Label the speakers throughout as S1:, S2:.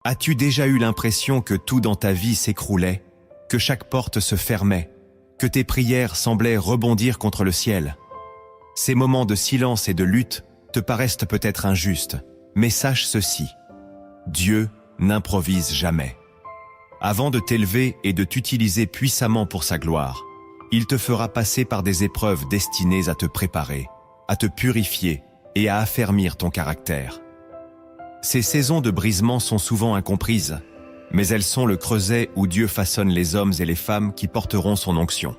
S1: As-tu déjà eu l'impression que tout dans ta vie s'écroulait, que chaque porte se fermait, que tes prières semblaient rebondir contre le ciel? Ces moments de silence et de lutte te paraissent peut-être injustes, mais sache ceci: Dieu n'improvise jamais. Avant de t'élever et de t'utiliser puissamment pour sa gloire, il te fera passer par des épreuves destinées à te préparer, à te purifier et à affermir ton caractère. Ces saisons de brisement sont souvent incomprises, mais elles sont le creuset où Dieu façonne les hommes et les femmes qui porteront son onction.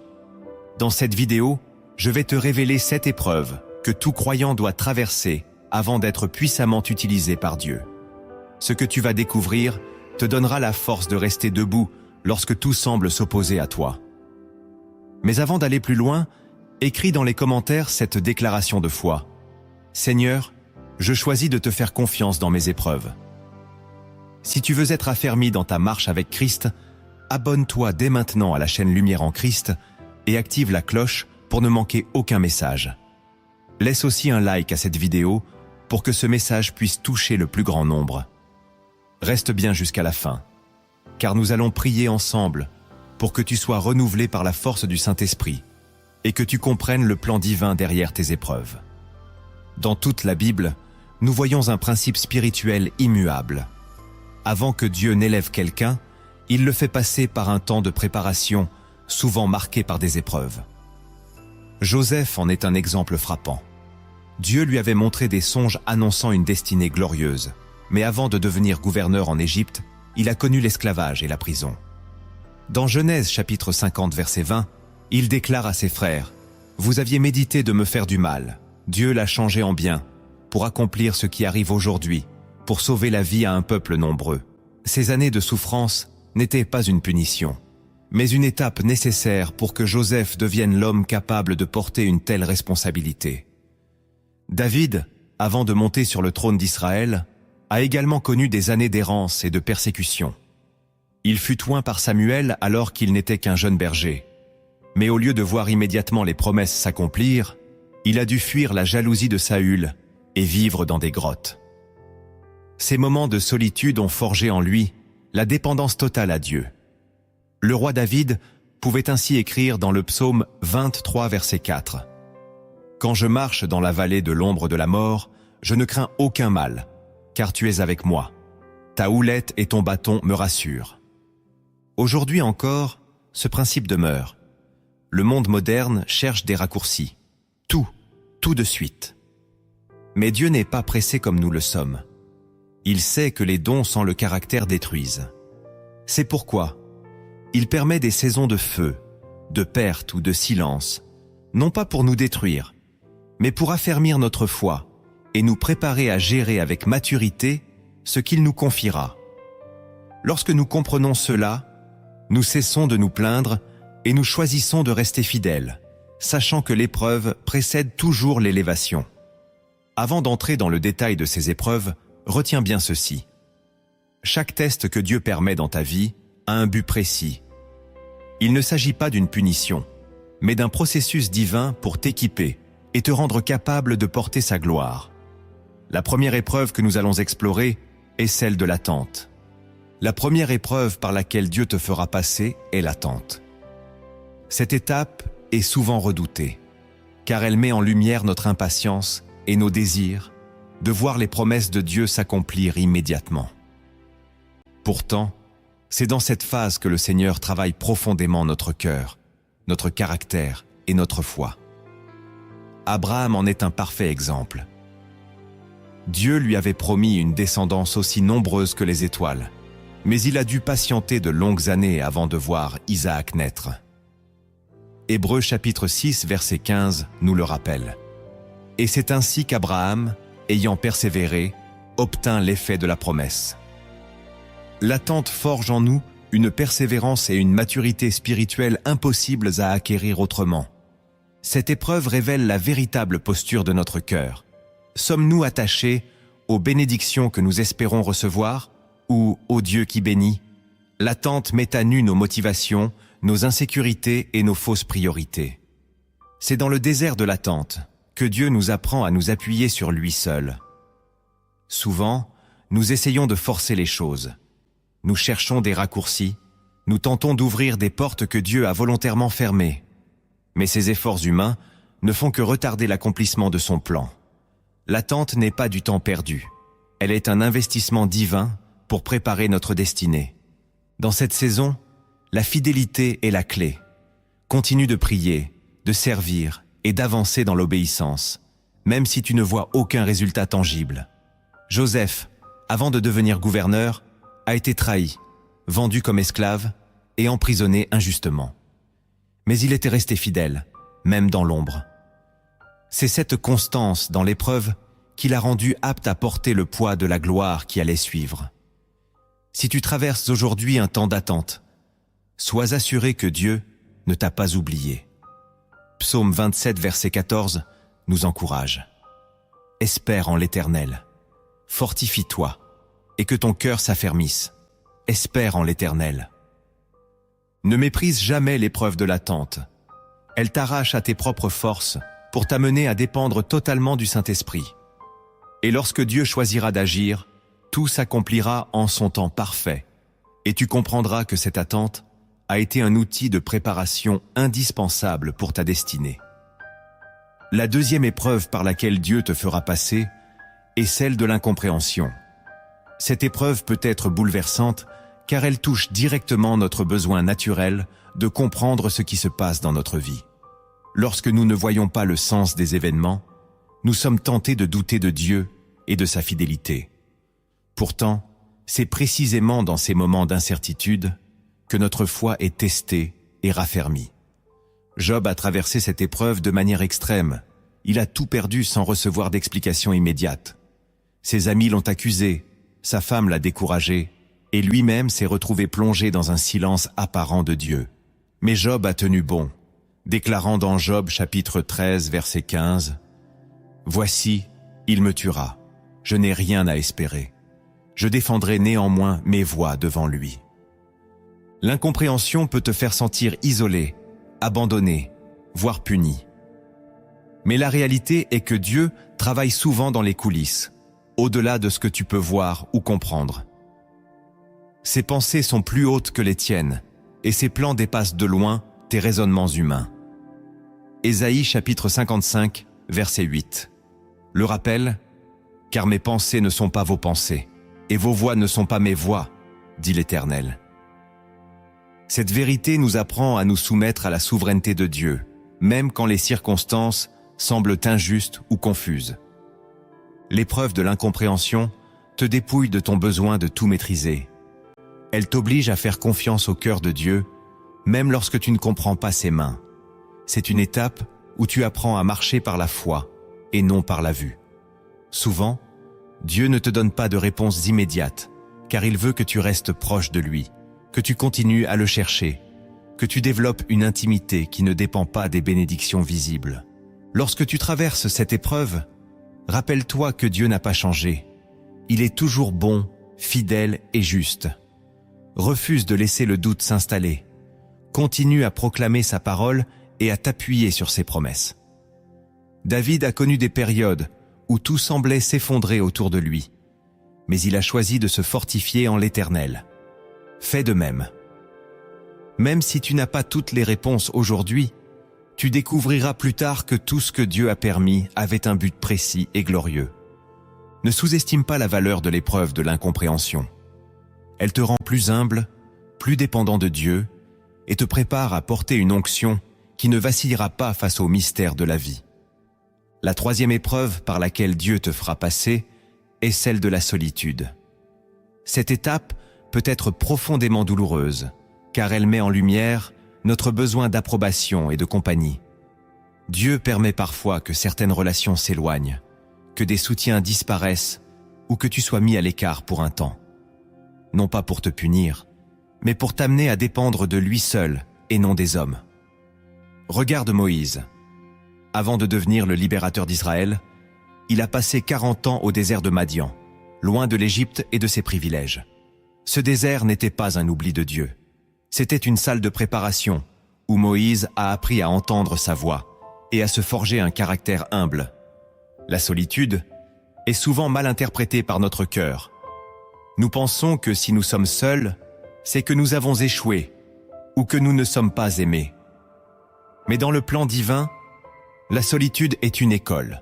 S1: Dans cette vidéo, je vais te révéler 7 épreuves que tout croyant doit traverser avant d'être puissamment utilisé par Dieu. Ce que tu vas découvrir te donnera la force de rester debout lorsque tout semble s'opposer à toi. Mais avant d'aller plus loin, écris dans les commentaires cette déclaration de foi: Seigneur, je choisis de te faire confiance dans mes épreuves. Si tu veux être affermi dans ta marche avec Christ, abonne-toi dès maintenant à la chaîne Lumière en Christ et active la cloche pour ne manquer aucun message. Laisse aussi un like à cette vidéo pour que ce message puisse toucher le plus grand nombre. Reste bien jusqu'à la fin, car nous allons prier ensemble pour que tu sois renouvelé par la force du Saint-Esprit et que tu comprennes le plan divin derrière tes épreuves. Dans toute la Bible, nous voyons un principe spirituel immuable. Avant que Dieu n'élève quelqu'un, il le fait passer par un temps de préparation, souvent marqué par des épreuves. Joseph en est un exemple frappant. Dieu lui avait montré des songes annonçant une destinée glorieuse, mais avant de devenir gouverneur en Égypte, il a connu l'esclavage et la prison. Dans Genèse chapitre 50 verset 20, il déclare à ses frères: « Vous aviez médité de me faire du mal, Dieu l'a changé en bien, pour accomplir ce qui arrive aujourd'hui, pour sauver la vie à un peuple nombreux. » Ces années de souffrance n'étaient pas une punition, mais une étape nécessaire pour que Joseph devienne l'homme capable de porter une telle responsabilité. David, avant de monter sur le trône d'Israël, a également connu des années d'errance et de persécution. Il fut oint par Samuel alors qu'il n'était qu'un jeune berger. Mais au lieu de voir immédiatement les promesses s'accomplir, il a dû fuir la jalousie de Saül et vivre dans des grottes. Ces moments de solitude ont forgé en lui la dépendance totale à Dieu. Le roi David pouvait ainsi écrire dans le psaume 23 verset 4: « Quand je marche dans la vallée de l'ombre de la mort, je ne crains aucun mal, car tu es avec moi. Ta houlette et ton bâton me rassurent. » Aujourd'hui encore, ce principe demeure. Le monde moderne cherche des raccourcis. Tout de suite. Mais Dieu n'est pas pressé comme nous le sommes. Il sait que les dons sans le caractère détruisent. C'est pourquoi il permet des saisons de feu, de perte ou de silence, non pas pour nous détruire, mais pour affermir notre foi et nous préparer à gérer avec maturité ce qu'il nous confiera. Lorsque nous comprenons cela, nous cessons de nous plaindre et nous choisissons de rester fidèles, sachant que l'épreuve précède toujours l'élévation. Avant d'entrer dans le détail de ces épreuves, retiens bien ceci. Chaque test que Dieu permet dans ta vie a un but précis. Il ne s'agit pas d'une punition, mais d'un processus divin pour t'équiper et te rendre capable de porter sa gloire. La première épreuve que nous allons explorer est celle de l'attente. La première épreuve par laquelle Dieu te fera passer est l'attente. Cette étape est souvent redoutée, car elle met en lumière notre impatience et nos désirs de voir les promesses de Dieu s'accomplir immédiatement. Pourtant, c'est dans cette phase que le Seigneur travaille profondément notre cœur, notre caractère et notre foi. Abraham en est un parfait exemple. Dieu lui avait promis une descendance aussi nombreuse que les étoiles, mais il a dû patienter de longues années avant de voir Isaac naître. Hébreux chapitre 6 verset 15 nous le rappelle. Et c'est ainsi qu'Abraham, ayant persévéré, obtint l'effet de la promesse. L'attente forge en nous une persévérance et une maturité spirituelle impossibles à acquérir autrement. Cette épreuve révèle la véritable posture de notre cœur. Sommes-nous attachés aux bénédictions que nous espérons recevoir ou au Dieu qui bénit? L'attente met à nu nos motivations, nos insécurités et nos fausses priorités. C'est dans le désert de l'attente que Dieu nous apprend à nous appuyer sur lui seul. Souvent, nous essayons de forcer les choses, Nous cherchons des raccourcis, nous tentons d'ouvrir des portes que Dieu a volontairement fermées. Mais ces efforts humains ne font que retarder l'accomplissement de son plan. L'attente n'est pas du temps perdu. Elle est un investissement divin pour préparer notre destinée. Dans cette saison, la fidélité est la clé. Continue de prier, de servir et d'avancer dans l'obéissance, même si tu ne vois aucun résultat tangible. Joseph, avant de devenir gouverneur, a été trahi, vendu comme esclave et emprisonné injustement. Mais il était resté fidèle, même dans l'ombre. C'est cette constance dans l'épreuve qui l'a rendu apte à porter le poids de la gloire qui allait suivre. Si tu traverses aujourd'hui un temps d'attente, sois assuré que Dieu ne t'a pas oublié. Psaume 27, verset 14, nous encourage. Espère en l'Éternel. Fortifie-toi, et que ton cœur s'affermisse. Espère en l'Éternel. Ne méprise jamais l'épreuve de l'attente. Elle t'arrache à tes propres forces pour t'amener à dépendre totalement du Saint-Esprit. Et lorsque Dieu choisira d'agir, tout s'accomplira en son temps parfait, et tu comprendras que cette attente a été un outil de préparation indispensable pour ta destinée. La deuxième épreuve par laquelle Dieu te fera passer est celle de l'incompréhension. Cette épreuve peut être bouleversante car elle touche directement notre besoin naturel de comprendre ce qui se passe dans notre vie. Lorsque nous ne voyons pas le sens des événements, nous sommes tentés de douter de Dieu et de sa fidélité. Pourtant, c'est précisément dans ces moments d'incertitude que notre foi est testée et raffermie. Job a traversé cette épreuve de manière extrême. Il a tout perdu sans recevoir d'explication immédiate. Ses amis l'ont accusé, sa femme l'a découragé, et lui-même s'est retrouvé plongé dans un silence apparent de Dieu. Mais Job a tenu bon, déclarant dans Job chapitre 13, verset 15, « Voici, il me tuera, je n'ai rien à espérer. Je défendrai néanmoins mes voix devant lui. » L'incompréhension peut te faire sentir isolé, abandonné, voire puni. Mais la réalité est que Dieu travaille souvent dans les coulisses, au-delà de ce que tu peux voir ou comprendre. Ses pensées sont plus hautes que les tiennes, et ses plans dépassent de loin tes raisonnements humains. Ésaïe chapitre 55, verset 8. Le rappel, « Car mes pensées ne sont pas vos pensées, et vos voix ne sont pas mes voix, dit l'Éternel. » Cette vérité nous apprend à nous soumettre à la souveraineté de Dieu, même quand les circonstances semblent injustes ou confuses. L'épreuve de l'incompréhension te dépouille de ton besoin de tout maîtriser. Elle t'oblige à faire confiance au cœur de Dieu, même lorsque tu ne comprends pas ses mains. C'est une étape où tu apprends à marcher par la foi et non par la vue. Souvent, Dieu ne te donne pas de réponse immédiate, car il veut que tu restes proche de lui, que tu continues à le chercher, que tu développes une intimité qui ne dépend pas des bénédictions visibles. Lorsque tu traverses cette épreuve, rappelle-toi que Dieu n'a pas changé. Il est toujours bon, fidèle et juste. Refuse de laisser le doute s'installer. Continue à proclamer sa parole et à t'appuyer sur ses promesses. David a connu des périodes où tout semblait s'effondrer autour de lui, mais il a choisi de se fortifier en l'Éternel. Fais de même. Même si tu n'as pas toutes les réponses aujourd'hui, tu découvriras plus tard que tout ce que Dieu a permis avait un but précis et glorieux. Ne sous-estime pas la valeur de l'épreuve de l'incompréhension. Elle te rend plus humble, plus dépendant de Dieu, et te prépare à porter une onction qui ne vacillera pas face aux mystères de la vie. La troisième épreuve par laquelle Dieu te fera passer est celle de la solitude. Cette étape peut être profondément douloureuse, car elle met en lumière notre besoin d'approbation et de compagnie. Dieu permet parfois que certaines relations s'éloignent, que des soutiens disparaissent ou que tu sois mis à l'écart pour un temps. Non pas pour te punir, mais pour t'amener à dépendre de lui seul et non des hommes. Regarde Moïse. Avant de devenir le libérateur d'Israël, il a passé 40 ans au désert de Madian, loin de l'Égypte et de ses privilèges. Ce désert n'était pas un oubli de Dieu. C'était une salle de préparation où Moïse a appris à entendre sa voix et à se forger un caractère humble. La solitude est souvent mal interprétée par notre cœur. Nous pensons que si nous sommes seuls, c'est que nous avons échoué ou que nous ne sommes pas aimés. Mais dans le plan divin, la solitude est une école.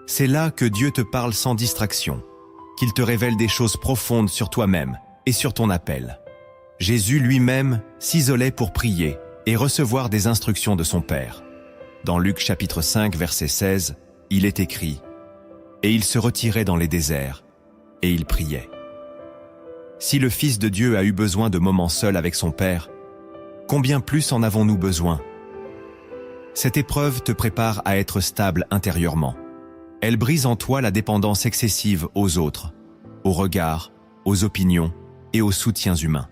S1: C'est là que Dieu te parle sans distraction, qu'il te révèle des choses profondes sur toi-même et sur ton appel. Jésus lui-même s'isolait pour prier et recevoir des instructions de son Père. Dans Luc chapitre 5, verset 16, il est écrit « Et il se retirait dans les déserts, et il priait ». Si le Fils de Dieu a eu besoin de moments seuls avec son Père, combien plus en avons-nous besoin? Cette épreuve te prépare à être stable intérieurement. Elle brise en toi la dépendance excessive aux autres, aux regards, aux opinions et aux soutiens humains.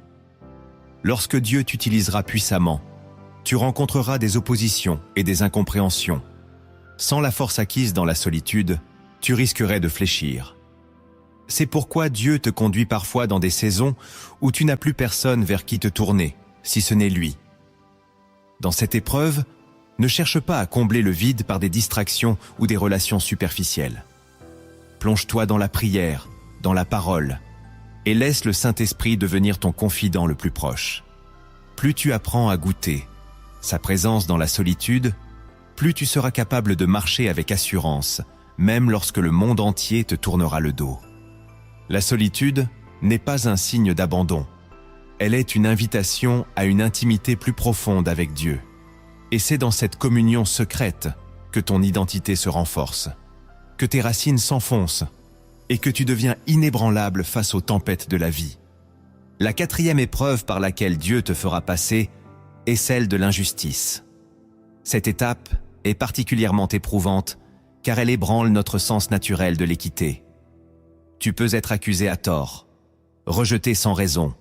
S1: Lorsque Dieu t'utilisera puissamment, tu rencontreras des oppositions et des incompréhensions. Sans la force acquise dans la solitude, tu risquerais de fléchir. C'est pourquoi Dieu te conduit parfois dans des saisons où tu n'as plus personne vers qui te tourner, si ce n'est lui. Dans cette épreuve, ne cherche pas à combler le vide par des distractions ou des relations superficielles. Plonge-toi dans la prière, dans la parole, et laisse le Saint-Esprit devenir ton confident le plus proche. Plus tu apprends à goûter sa présence dans la solitude, plus tu seras capable de marcher avec assurance, même lorsque le monde entier te tournera le dos. La solitude n'est pas un signe d'abandon. Elle est une invitation à une intimité plus profonde avec Dieu. Et c'est dans cette communion secrète que ton identité se renforce, que tes racines s'enfoncent et que tu deviens inébranlable face aux tempêtes de la vie. La quatrième épreuve par laquelle Dieu te fera passer est celle de l'injustice. Cette étape est particulièrement éprouvante car elle ébranle notre sens naturel de l'équité. Tu peux être accusé à tort, rejeté sans raison,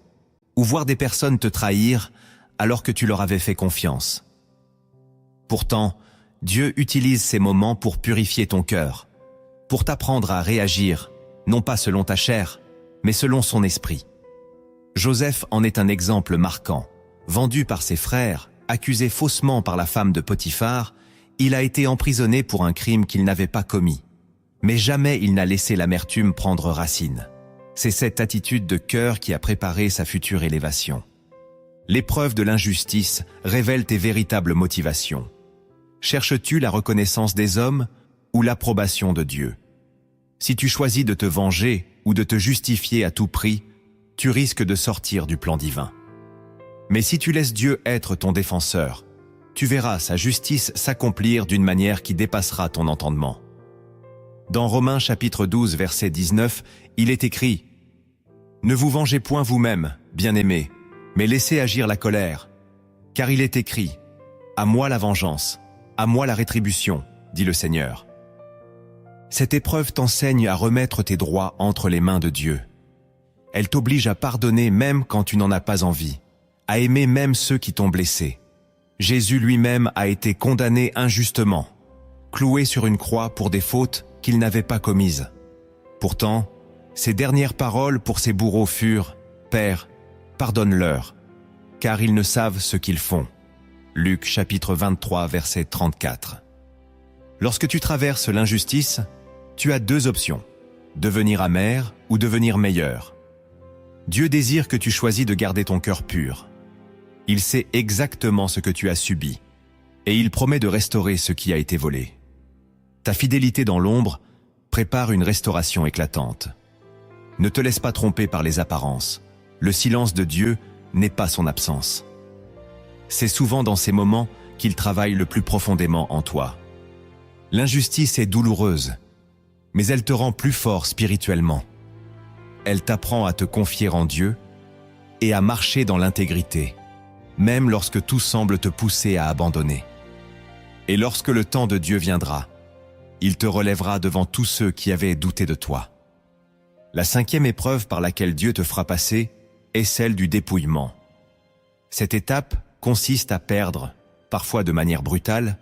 S1: ou voir des personnes te trahir alors que tu leur avais fait confiance. Pourtant, Dieu utilise ces moments pour purifier ton cœur, pour t'apprendre à réagir, non pas selon ta chair, mais selon son esprit. Joseph en est un exemple marquant. Vendu par ses frères, accusé faussement par la femme de Potiphar, il a été emprisonné pour un crime qu'il n'avait pas commis. Mais jamais il n'a laissé l'amertume prendre racine. C'est cette attitude de cœur qui a préparé sa future élévation. L'épreuve de l'injustice révèle tes véritables motivations. Cherches-tu la reconnaissance des hommes ou l'approbation de Dieu? Si tu choisis de te venger ou de te justifier à tout prix, tu risques de sortir du plan divin. Mais si tu laisses Dieu être ton défenseur, tu verras sa justice s'accomplir d'une manière qui dépassera ton entendement. Dans Romains chapitre 12, verset 19, il est écrit « Ne vous vengez point vous-même, bien-aimés, mais laissez agir la colère. Car il est écrit « À moi la vengeance, à moi la rétribution, dit le Seigneur. » Cette épreuve t'enseigne à remettre tes droits entre les mains de Dieu. Elle t'oblige à pardonner même quand tu n'en as pas envie, à aimer même ceux qui t'ont blessé. Jésus lui-même a été condamné injustement, cloué sur une croix pour des fautes qu'il n'avait pas commises. Pourtant, ses dernières paroles pour ses bourreaux furent « Père, pardonne-leur, car ils ne savent ce qu'ils font. » Luc chapitre 23, verset 34. Lorsque tu traverses l'injustice, tu as deux options, devenir amer ou devenir meilleur. Dieu désire que tu choisis de garder ton cœur pur. Il sait exactement ce que tu as subi, et il promet de restaurer ce qui a été volé. Ta fidélité dans l'ombre prépare une restauration éclatante. Ne te laisse pas tromper par les apparences. Le silence de Dieu n'est pas son absence. C'est souvent dans ces moments qu'il travaille le plus profondément en toi. L'injustice est douloureuse, mais elle te rend plus fort spirituellement. Elle t'apprend à te confier en Dieu et à marcher dans l'intégrité, même lorsque tout semble te pousser à abandonner. Et lorsque le temps de Dieu viendra, il te relèvera devant tous ceux qui avaient douté de toi. La cinquième épreuve par laquelle Dieu te fera passer est celle du dépouillement. Cette étape consiste à perdre, parfois de manière brutale,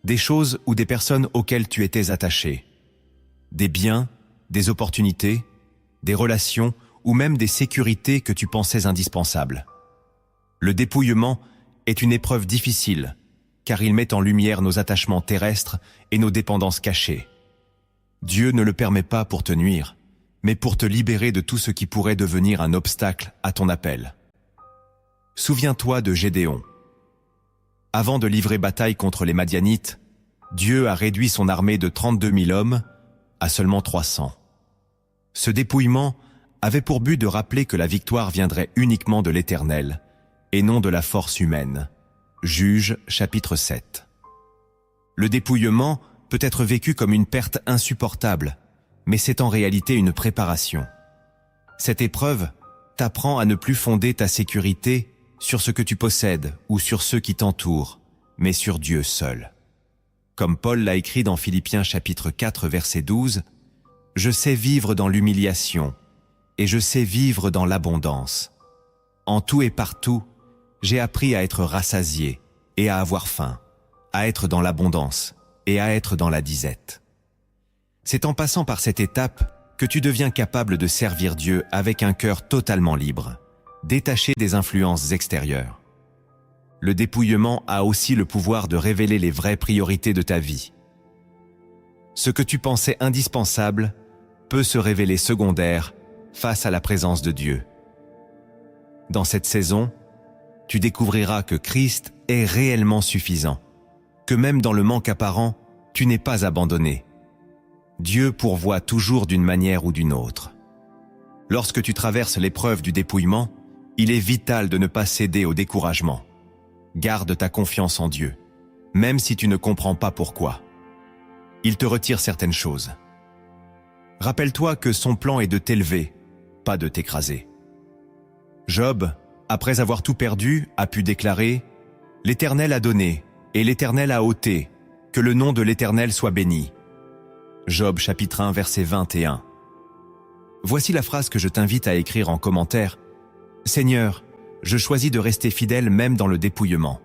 S1: des choses ou des personnes auxquelles tu étais attaché, des biens, des opportunités, des relations ou même des sécurités que tu pensais indispensables. Le dépouillement est une épreuve difficile, car il met en lumière nos attachements terrestres et nos dépendances cachées. Dieu ne le permet pas pour te nuire, mais pour te libérer de tout ce qui pourrait devenir un obstacle à ton appel. Souviens-toi de Gédéon. Avant de livrer bataille contre les Madianites, Dieu a réduit son armée de 32 000 hommes à seulement 300. Ce dépouillement avait pour but de rappeler que la victoire viendrait uniquement de l'Éternel et non de la force humaine. Juges chapitre 7. Le dépouillement peut être vécu comme une perte insupportable, mais c'est en réalité une préparation. Cette épreuve t'apprend à ne plus fonder ta sécurité sur ce que tu possèdes ou sur ceux qui t'entourent, mais sur Dieu seul. Comme Paul l'a écrit dans Philippiens chapitre 4 verset 12, « Je sais vivre dans l'humiliation et je sais vivre dans l'abondance. En tout et partout, j'ai appris à être rassasié et à avoir faim, à être dans l'abondance et à être dans la disette. » C'est en passant par cette étape que tu deviens capable de servir Dieu avec un cœur totalement libre, détaché des influences extérieures. Le dépouillement a aussi le pouvoir de révéler les vraies priorités de ta vie. Ce que tu pensais indispensable peut se révéler secondaire face à la présence de Dieu. Dans cette saison, tu découvriras que Christ est réellement suffisant, que même dans le manque apparent, tu n'es pas abandonné. Dieu pourvoit toujours d'une manière ou d'une autre. Lorsque tu traverses l'épreuve du dépouillement, il est vital de ne pas céder au découragement. Garde ta confiance en Dieu, même si tu ne comprends pas pourquoi. Il te retire certaines choses. Rappelle-toi que son plan est de t'élever, pas de t'écraser. Job, après avoir tout perdu, a pu déclarer « L'Éternel a donné, et l'Éternel a ôté, que le nom de l'Éternel soit béni. » Job chapitre 1 verset 21. Voici la phrase que je t'invite à écrire en commentaire. « Seigneur, je choisis de rester fidèle même dans le dépouillement. »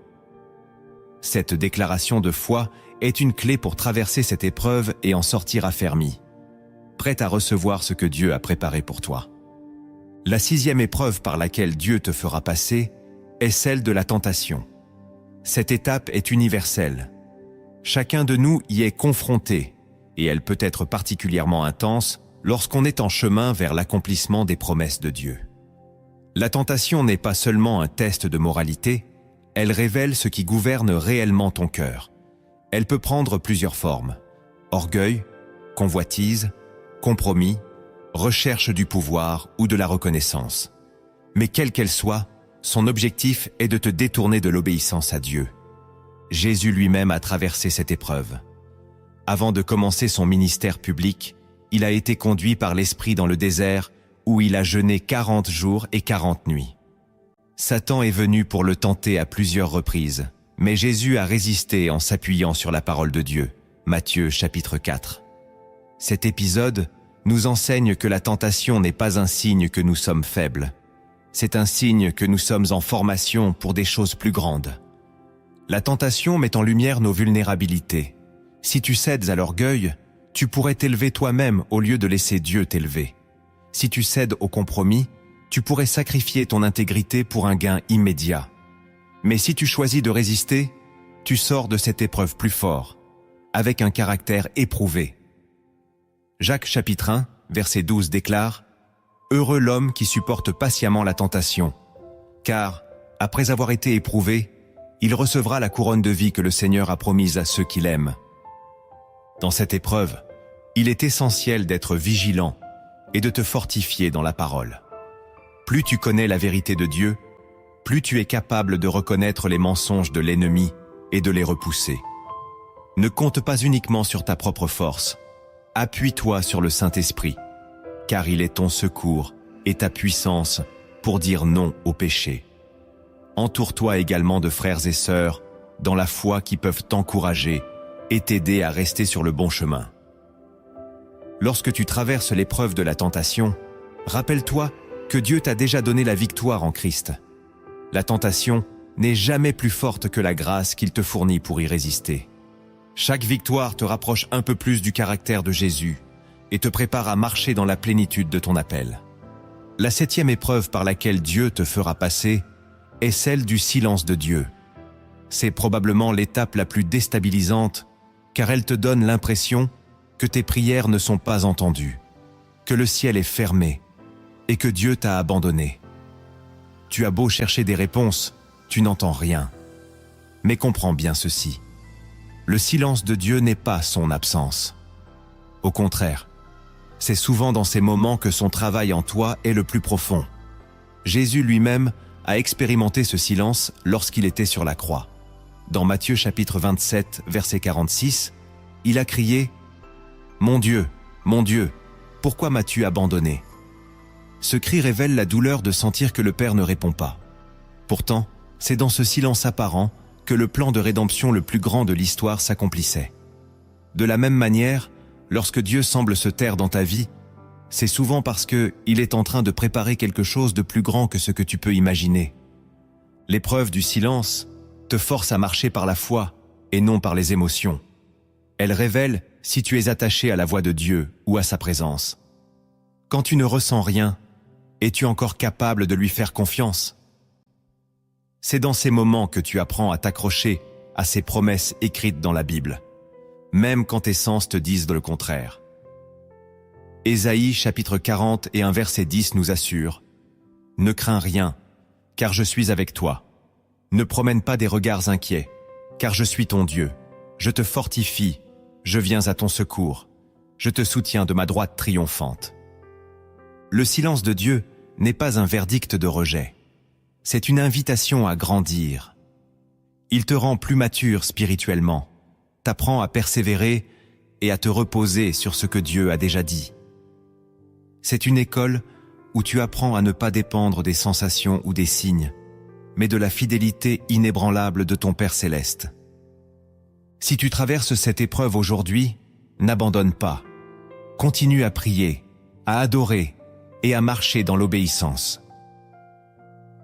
S1: Cette déclaration de foi est une clé pour traverser cette épreuve et en sortir affermi, prête à recevoir ce que Dieu a préparé pour toi. La 6e épreuve par laquelle Dieu te fera passer est celle de la tentation. Cette étape est universelle. Chacun de nous y est confronté, et elle peut être particulièrement intense lorsqu'on est en chemin vers l'accomplissement des promesses de Dieu. La tentation n'est pas seulement un test de moralité, elle révèle ce qui gouverne réellement ton cœur. Elle peut prendre plusieurs formes: orgueil, convoitise, compromis, recherche du pouvoir ou de la reconnaissance. Mais quelle qu'elle soit, son objectif est de te détourner de l'obéissance à Dieu. Jésus lui-même a traversé cette épreuve. Avant de commencer son ministère public, il a été conduit par l'Esprit dans le désert où il a jeûné 40 jours et 40 nuits. Satan est venu pour le tenter à plusieurs reprises, mais Jésus a résisté en s'appuyant sur la parole de Dieu. Matthieu chapitre 4. Cet épisode nous enseigne que la tentation n'est pas un signe que nous sommes faibles. C'est un signe que nous sommes en formation pour des choses plus grandes. La tentation met en lumière nos vulnérabilités. Si tu cèdes à l'orgueil, tu pourrais t'élever toi-même au lieu de laisser Dieu t'élever. Si tu cèdes au compromis, tu pourrais sacrifier ton intégrité pour un gain immédiat. Mais si tu choisis de résister, tu sors de cette épreuve plus fort, avec un caractère éprouvé. Jacques chapitre 1, verset 12 déclare « Heureux l'homme qui supporte patiemment la tentation, car, après avoir été éprouvé, il recevra la couronne de vie que le Seigneur a promise à ceux qui l'aiment. » Dans cette épreuve, il est essentiel d'être vigilant et de te fortifier dans la parole. Plus tu connais la vérité de Dieu, plus tu es capable de reconnaître les mensonges de l'ennemi et de les repousser. Ne compte pas uniquement sur ta propre force. Appuie-toi sur le Saint-Esprit, car il est ton secours et ta puissance pour dire non au péché. Entoure-toi également de frères et sœurs dans la foi qui peuvent t'encourager et t'aider à rester sur le bon chemin. Lorsque tu traverses l'épreuve de la tentation, rappelle-toi que Dieu t'a déjà donné la victoire en Christ. La tentation n'est jamais plus forte que la grâce qu'il te fournit pour y résister. Chaque victoire te rapproche un peu plus du caractère de Jésus et te prépare à marcher dans la plénitude de ton appel. La 7e épreuve par laquelle Dieu te fera passer est celle du silence de Dieu. C'est probablement l'étape la plus déstabilisante car elle te donne l'impression que tes prières ne sont pas entendues. que le ciel est fermé et que Dieu t'a abandonné. Tu as beau chercher des réponses, tu n'entends rien. Mais comprends bien ceci. Le silence de Dieu n'est pas son absence. Au contraire, c'est souvent dans ces moments que son travail en toi est le plus profond. Jésus lui-même a expérimenté ce silence lorsqu'il était sur la croix. Dans Matthieu chapitre 27, verset 46, il a crié « Mon Dieu, pourquoi m'as-tu abandonné ?» Ce cri révèle la douleur de sentir que le Père ne répond pas. Pourtant, c'est dans ce silence apparent que le plan de rédemption le plus grand de l'histoire s'accomplissait. De la même manière, lorsque Dieu semble se taire dans ta vie, c'est souvent parce qu'il est en train de préparer quelque chose de plus grand que ce que tu peux imaginer. L'épreuve du silence te force à marcher par la foi et non par les émotions. Elle révèle si tu es attaché à la voix de Dieu ou à sa présence. Quand tu ne ressens rien, es-tu encore capable de lui faire confiance? C'est dans ces moments que tu apprends à t'accrocher à ces promesses écrites dans la Bible, même quand tes sens te disent le contraire. Ésaïe chapitre 40 et un verset 10 nous assure « Ne crains rien, car je suis avec toi. Ne promène pas des regards inquiets, car je suis ton Dieu. Je te fortifie, je viens à ton secours. Je te soutiens de ma droite triomphante. » Le silence de Dieu n'est pas un verdict de rejet. C'est une invitation à grandir. Il te rend plus mature spirituellement, t'apprend à persévérer et à te reposer sur ce que Dieu a déjà dit. C'est une école où tu apprends à ne pas dépendre des sensations ou des signes, mais de la fidélité inébranlable de ton Père céleste. Si tu traverses cette épreuve aujourd'hui, n'abandonne pas. Continue à prier, à adorer et à marcher dans l'obéissance.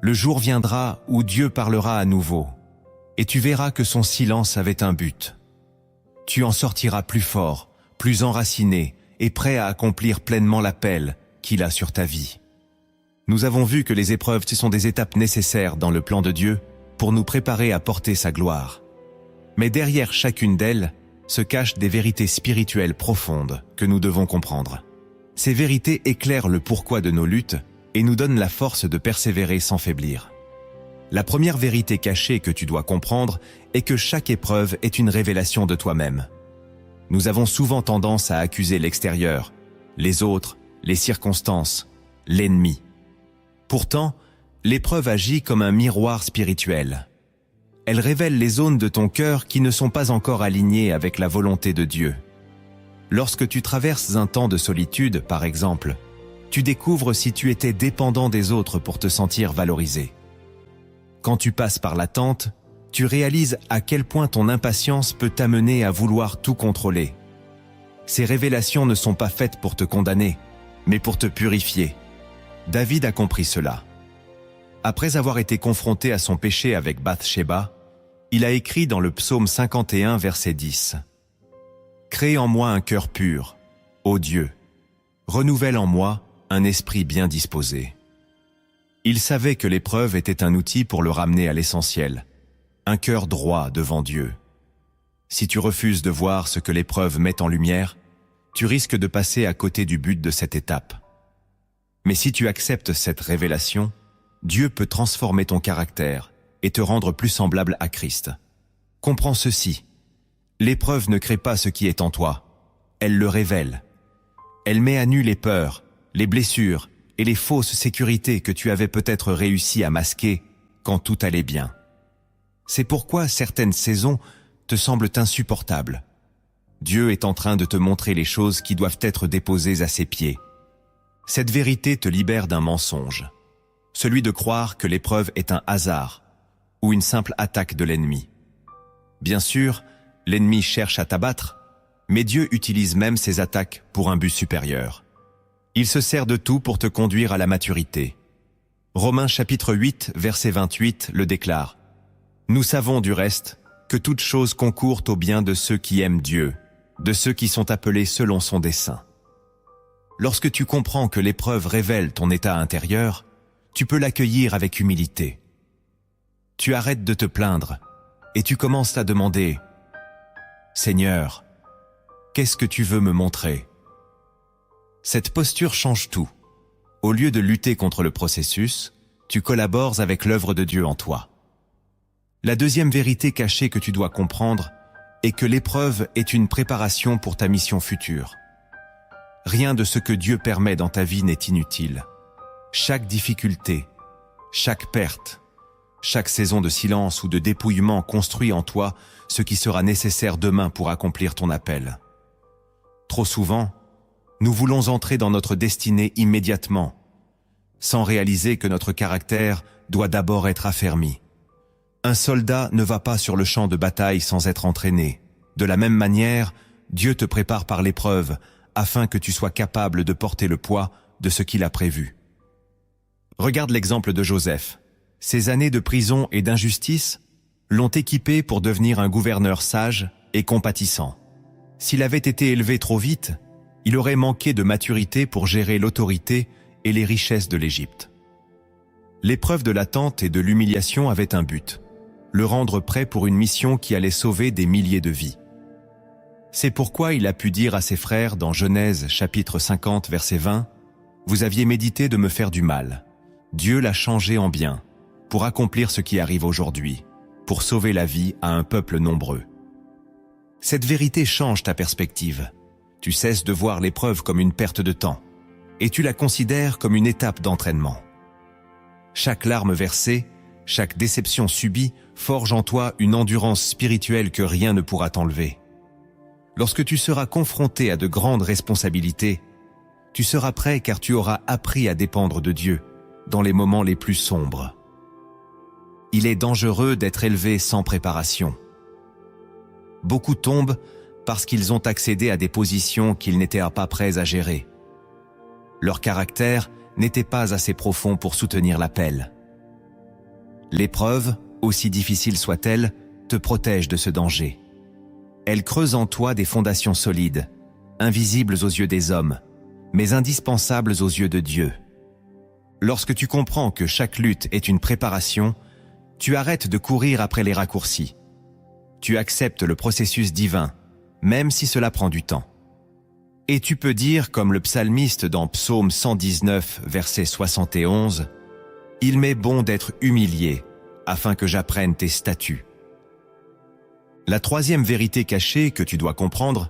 S1: Le jour viendra où Dieu parlera à nouveau, et tu verras que son silence avait un but. Tu en sortiras plus fort, plus enraciné et prêt à accomplir pleinement l'appel qu'il a sur ta vie. Nous avons vu que les épreuves sont des étapes nécessaires dans le plan de Dieu pour nous préparer à porter sa gloire. Mais derrière chacune d'elles se cachent des vérités spirituelles profondes que nous devons comprendre. Ces vérités éclairent le pourquoi de nos luttes et nous donnent la force de persévérer sans faiblir. La première vérité cachée que tu dois comprendre est que chaque épreuve est une révélation de toi-même. Nous avons souvent tendance à accuser l'extérieur, les autres, les circonstances, l'ennemi. Pourtant, l'épreuve agit comme un miroir spirituel. Elle révèle les zones de ton cœur qui ne sont pas encore alignées avec la volonté de Dieu. Lorsque tu traverses un temps de solitude, par exemple, tu découvres si tu étais dépendant des autres pour te sentir valorisé. Quand tu passes par l'attente, tu réalises à quel point ton impatience peut t'amener à vouloir tout contrôler. Ces révélations ne sont pas faites pour te condamner, mais pour te purifier. David a compris cela. Après avoir été confronté à son péché avec Bathsheba, il a écrit dans le psaume 51, verset 10 « Crée en moi un cœur pur, ô Dieu, renouvelle en moi un esprit bien disposé. » Il savait que l'épreuve était un outil pour le ramener à l'essentiel, un cœur droit devant Dieu. Si tu refuses de voir ce que l'épreuve met en lumière, tu risques de passer à côté du but de cette étape. Mais si tu acceptes cette révélation, Dieu peut transformer ton caractère et te rendre plus semblable à Christ. Comprends ceci. L'épreuve ne crée pas ce qui est en toi. Elle le révèle. Elle met à nu les peurs, les blessures et les fausses sécurités que tu avais peut-être réussi à masquer quand tout allait bien. C'est pourquoi certaines saisons te semblent insupportables. Dieu est en train de te montrer les choses qui doivent être déposées à ses pieds. Cette vérité te libère d'un mensonge, celui de croire que l'épreuve est un hasard ou une simple attaque de l'ennemi. Bien sûr, l'ennemi cherche à t'abattre, mais Dieu utilise même ses attaques pour un but supérieur. Il se sert de tout pour te conduire à la maturité. Romains chapitre 8, verset 28 le déclare. « Nous savons du reste que toutes choses concourent au bien de ceux qui aiment Dieu, de ceux qui sont appelés selon son dessein. » Lorsque tu comprends que l'épreuve révèle ton état intérieur, tu peux l'accueillir avec humilité. Tu arrêtes de te plaindre et tu commences à demander « Seigneur, qu'est-ce que tu veux me montrer ?» Cette posture change tout. Au lieu de lutter contre le processus, tu collabores avec l'œuvre de Dieu en toi. La deuxième vérité cachée que tu dois comprendre est que l'épreuve est une préparation pour ta mission future. Rien de ce que Dieu permet dans ta vie n'est inutile. Chaque difficulté, chaque perte, chaque saison de silence ou de dépouillement construit en toi ce qui sera nécessaire demain pour accomplir ton appel. Trop souvent, nous voulons entrer dans notre destinée immédiatement, sans réaliser que notre caractère doit d'abord être affermi. Un soldat ne va pas sur le champ de bataille sans être entraîné. De la même manière, Dieu te prépare par l'épreuve afin que tu sois capable de porter le poids de ce qu'il a prévu. Regarde l'exemple de Joseph. Ses années de prison et d'injustice l'ont équipé pour devenir un gouverneur sage et compatissant. S'il avait été élevé trop vite, il aurait manqué de maturité pour gérer l'autorité et les richesses de l'Égypte. L'épreuve de l'attente et de l'humiliation avait un but, le rendre prêt pour une mission qui allait sauver des milliers de vies. C'est pourquoi il a pu dire à ses frères dans Genèse chapitre 50 verset 20 « Vous aviez médité de me faire du mal. Dieu l'a changé en bien, pour accomplir ce qui arrive aujourd'hui, pour sauver la vie à un peuple nombreux. » Cette vérité change ta perspective. Tu cesses de voir l'épreuve comme une perte de temps, et tu la considères comme une étape d'entraînement. Chaque larme versée, chaque déception subie forge en toi une endurance spirituelle que rien ne pourra t'enlever. Lorsque tu seras confronté à de grandes responsabilités, tu seras prêt car tu auras appris à dépendre de Dieu dans les moments les plus sombres. Il est dangereux d'être élevé sans préparation. Beaucoup tombent parce qu'ils ont accédé à des positions qu'ils n'étaient pas prêts à gérer. Leur caractère n'était pas assez profond pour soutenir l'appel. L'épreuve, aussi difficile soit-elle, te protège de ce danger. Elle creuse en toi des fondations solides, invisibles aux yeux des hommes, mais indispensables aux yeux de Dieu. Lorsque tu comprends que chaque lutte est une préparation, tu arrêtes de courir après les raccourcis. Tu acceptes le processus divin, même si cela prend du temps. Et tu peux dire, comme le psalmiste dans Psaume 119, verset 71, « Il m'est bon d'être humilié, afin que j'apprenne tes statuts. » La troisième vérité cachée que tu dois comprendre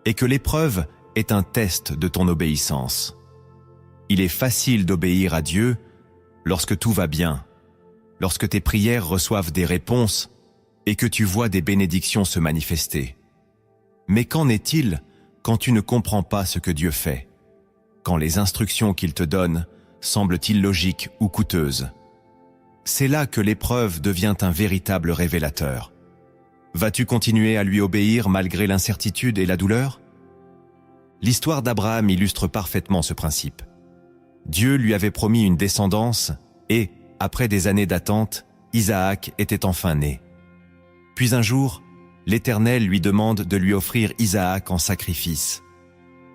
S1: est que l'épreuve est un test de ton obéissance. Il est facile d'obéir à Dieu lorsque tout va bien, lorsque tes prières reçoivent des réponses et que tu vois des bénédictions se manifester. Mais qu'en est-il quand tu ne comprends pas ce que Dieu fait, quand les instructions qu'il te donne semblent illogiques ou coûteuses? C'est là que l'épreuve devient un véritable révélateur. Vas-tu continuer à lui obéir malgré l'incertitude et la douleur? L'histoire d'Abraham illustre parfaitement ce principe. Dieu lui avait promis une descendance et, après des années d'attente, Isaac était enfin né. Puis un jour, l'Éternel lui demande de lui offrir Isaac en sacrifice.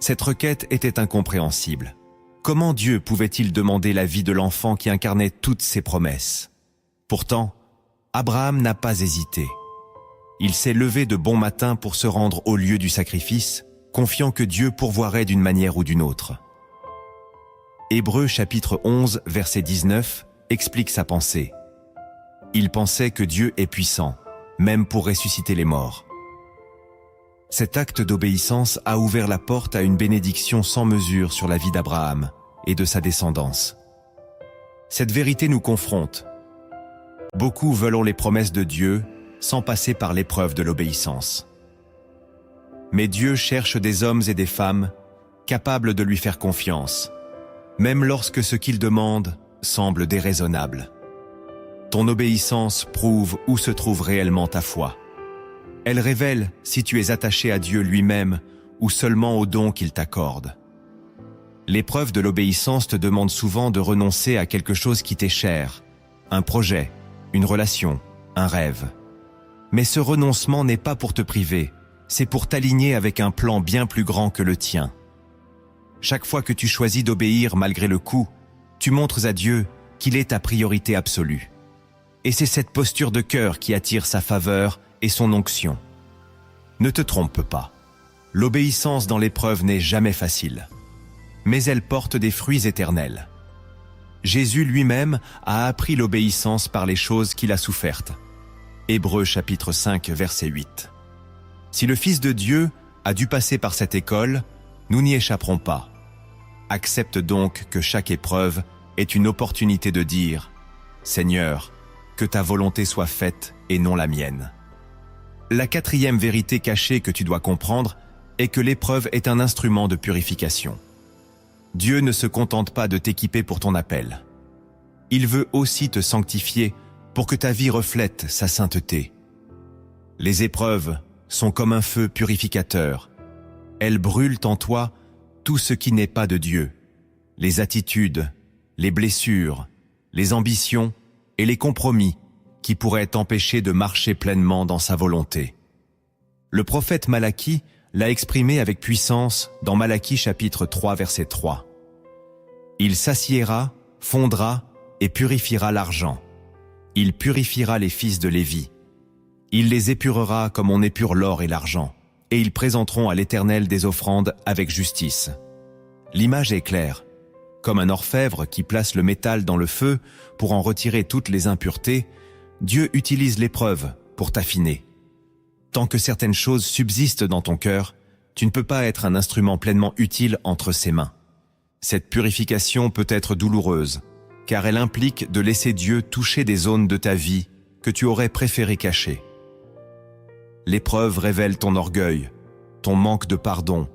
S1: Cette requête était incompréhensible. Comment Dieu pouvait-il demander la vie de l'enfant qui incarnait toutes ses promesses? Pourtant, Abraham n'a pas hésité. Il s'est levé de bon matin pour se rendre au lieu du sacrifice, confiant que Dieu pourvoirait d'une manière ou d'une autre. Hébreux chapitre 11, verset 19, explique sa pensée. Il pensait que Dieu est puissant, même pour ressusciter les morts. Cet acte d'obéissance a ouvert la porte à une bénédiction sans mesure sur la vie d'Abraham et de sa descendance. Cette vérité nous confronte. Beaucoup veulent les promesses de Dieu sans passer par l'épreuve de l'obéissance. Mais Dieu cherche des hommes et des femmes capables de lui faire confiance, même lorsque ce qu'il demande semble déraisonnable. Ton obéissance prouve où se trouve réellement ta foi. Elle révèle si tu es attaché à Dieu lui-même ou seulement aux dons qu'il t'accorde. L'épreuve de l'obéissance te demande souvent de renoncer à quelque chose qui t'est cher, un projet, une relation, un rêve. Mais ce renoncement n'est pas pour te priver, c'est pour t'aligner avec un plan bien plus grand que le tien. Chaque fois que tu choisis d'obéir malgré le coup, tu montres à Dieu qu'il est ta priorité absolue. Et c'est cette posture de cœur qui attire sa faveur et son onction. Ne te trompe pas, l'obéissance dans l'épreuve n'est jamais facile. mais elles portent des fruits éternels. Jésus lui-même a appris l'obéissance par les choses qu'il a souffertes. Hébreux chapitre 5, verset 8. Si le Fils de Dieu a dû passer par cette école, nous n'y échapperons pas. Accepte donc que chaque épreuve est une opportunité de dire « Seigneur, que ta volonté soit faite et non la mienne ». La quatrième vérité cachée que tu dois comprendre est que l'épreuve est un instrument de purification. Dieu ne se contente pas de t'équiper pour ton appel. Il veut aussi te sanctifier pour que ta vie reflète sa sainteté. Les épreuves sont comme un feu purificateur. Elles brûlent en toi tout ce qui n'est pas de Dieu, les attitudes, les blessures, les ambitions et les compromis qui pourraient t'empêcher de marcher pleinement dans sa volonté. Le prophète Malachie l'a exprimé avec puissance dans Malachie chapitre 3 verset 3. Il s'assiera, fondra et purifiera l'argent. Il purifiera les fils de Lévi. Il les épurera comme on épure l'or et l'argent, et ils présenteront à l'Éternel des offrandes avec justice. L'image est claire. Comme un orfèvre qui place le métal dans le feu pour en retirer toutes les impuretés, Dieu utilise l'épreuve pour t'affiner. Tant que certaines choses subsistent dans ton cœur, tu ne peux pas être un instrument pleinement utile entre ses mains. Cette purification peut être douloureuse, car elle implique de laisser Dieu toucher des zones de ta vie que tu aurais préféré cacher. L'épreuve révèle ton orgueil, ton manque de pardon,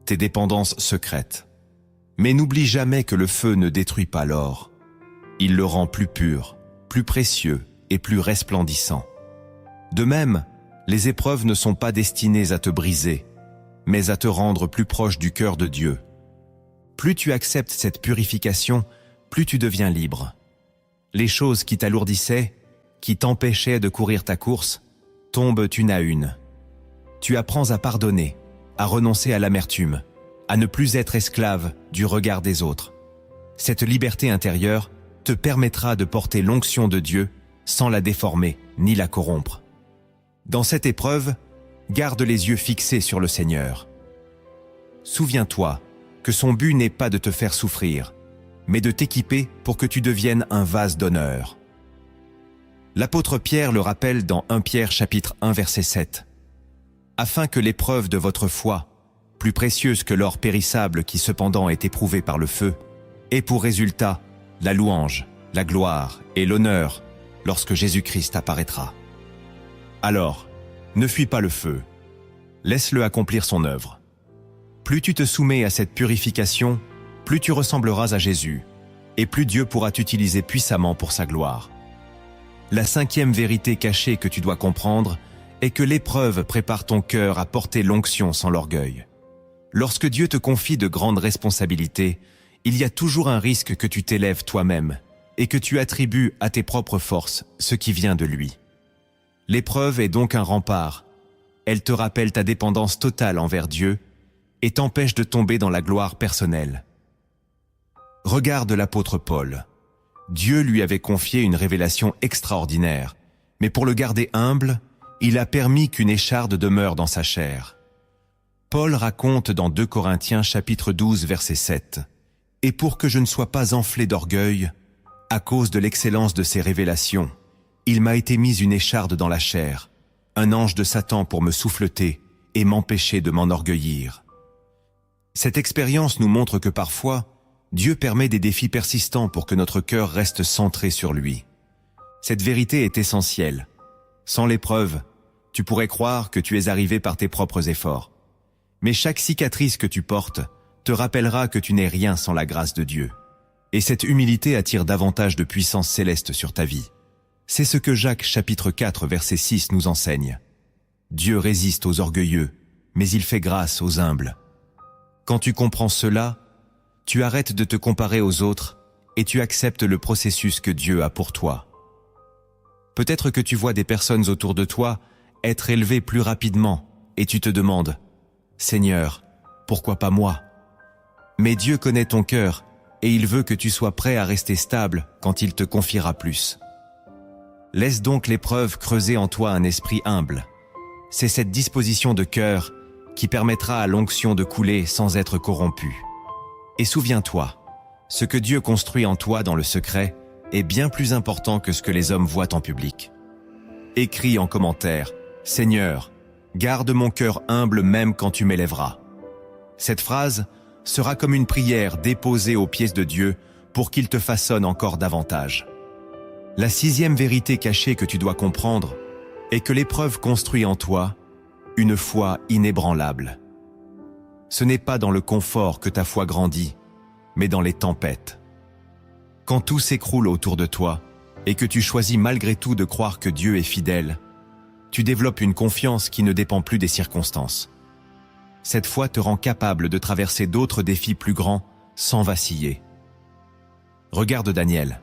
S1: tes dépendances secrètes. Mais n'oublie jamais que le feu ne détruit pas l'or. Il le rend plus pur, plus précieux et plus resplendissant. De même, les épreuves ne sont pas destinées à te briser, mais à te rendre plus proche du cœur de Dieu. Plus tu acceptes cette purification, plus tu deviens libre. Les choses qui t'alourdissaient, qui t'empêchaient de courir ta course, tombent une à une. Tu apprends à pardonner, à renoncer à l'amertume, à ne plus être esclave du regard des autres. Cette liberté intérieure te permettra de porter l'onction de Dieu sans la déformer ni la corrompre. Dans cette épreuve, garde les yeux fixés sur le Seigneur. Souviens-toi que son but n'est pas de te faire souffrir, mais de t'équiper pour que tu deviennes un vase d'honneur. L'apôtre Pierre le rappelle dans 1 Pierre chapitre 1 verset 7. Afin que l'épreuve de votre foi, plus précieuse que l'or périssable qui cependant est éprouvé par le feu, ait pour résultat la louange, la gloire et l'honneur lorsque Jésus-Christ apparaîtra. Alors, ne fuis pas le feu, laisse-le accomplir son œuvre. Plus tu te soumets à cette purification, plus tu ressembleras à Jésus, et plus Dieu pourra t'utiliser puissamment pour sa gloire. La cinquième vérité cachée que tu dois comprendre est que l'épreuve prépare ton cœur à porter l'onction sans l'orgueil. Lorsque Dieu te confie de grandes responsabilités, il y a toujours un risque que tu t'élèves toi-même et que tu attribues à tes propres forces ce qui vient de lui. L'épreuve est donc un rempart. Elle te rappelle ta dépendance totale envers Dieu et t'empêche de tomber dans la gloire personnelle. Regarde l'apôtre Paul. Dieu lui avait confié une révélation extraordinaire, mais pour le garder humble, il a permis qu'une écharde demeure dans sa chair. Paul raconte dans 2 Corinthiens chapitre 12 verset 7 « Et pour que je ne sois pas enflé d'orgueil, à cause de l'excellence de ses révélations, il m'a été mis une écharde dans la chair, un ange de Satan pour me souffleter et m'empêcher de m'enorgueillir. » Cette expérience nous montre que parfois, Dieu permet des défis persistants pour que notre cœur reste centré sur lui. Cette vérité est essentielle. Sans l'épreuve, tu pourrais croire que tu es arrivé par tes propres efforts. Mais chaque cicatrice que tu portes te rappellera que tu n'es rien sans la grâce de Dieu. Et cette humilité attire davantage de puissance céleste sur ta vie. C'est ce que Jacques chapitre 4 verset 6 nous enseigne. Dieu résiste aux orgueilleux, mais il fait grâce aux humbles. Quand tu comprends cela, tu arrêtes de te comparer aux autres et tu acceptes le processus que Dieu a pour toi. Peut-être que tu vois des personnes autour de toi être élevées plus rapidement et tu te demandes « Seigneur, pourquoi pas moi ?» Mais Dieu connaît ton cœur et il veut que tu sois prêt à rester stable quand il te confiera plus. Laisse donc l'épreuve creuser en toi un esprit humble. C'est cette disposition de cœur qui permettra à l'onction de couler sans être corrompue. Et souviens-toi, ce que Dieu construit en toi dans le secret est bien plus important que ce que les hommes voient en public. Écris en commentaire « Seigneur, garde mon cœur humble même quand tu m'élèveras ». Cette phrase sera comme une prière déposée aux pieds de Dieu pour qu'il te façonne encore davantage. La sixième vérité cachée que tu dois comprendre est que l'épreuve construit en toi une foi inébranlable. Ce n'est pas dans le confort que ta foi grandit, mais dans les tempêtes. Quand tout s'écroule autour de toi et que tu choisis malgré tout de croire que Dieu est fidèle, tu développes une confiance qui ne dépend plus des circonstances. Cette foi te rend capable de traverser d'autres défis plus grands sans vaciller. Regarde Daniel.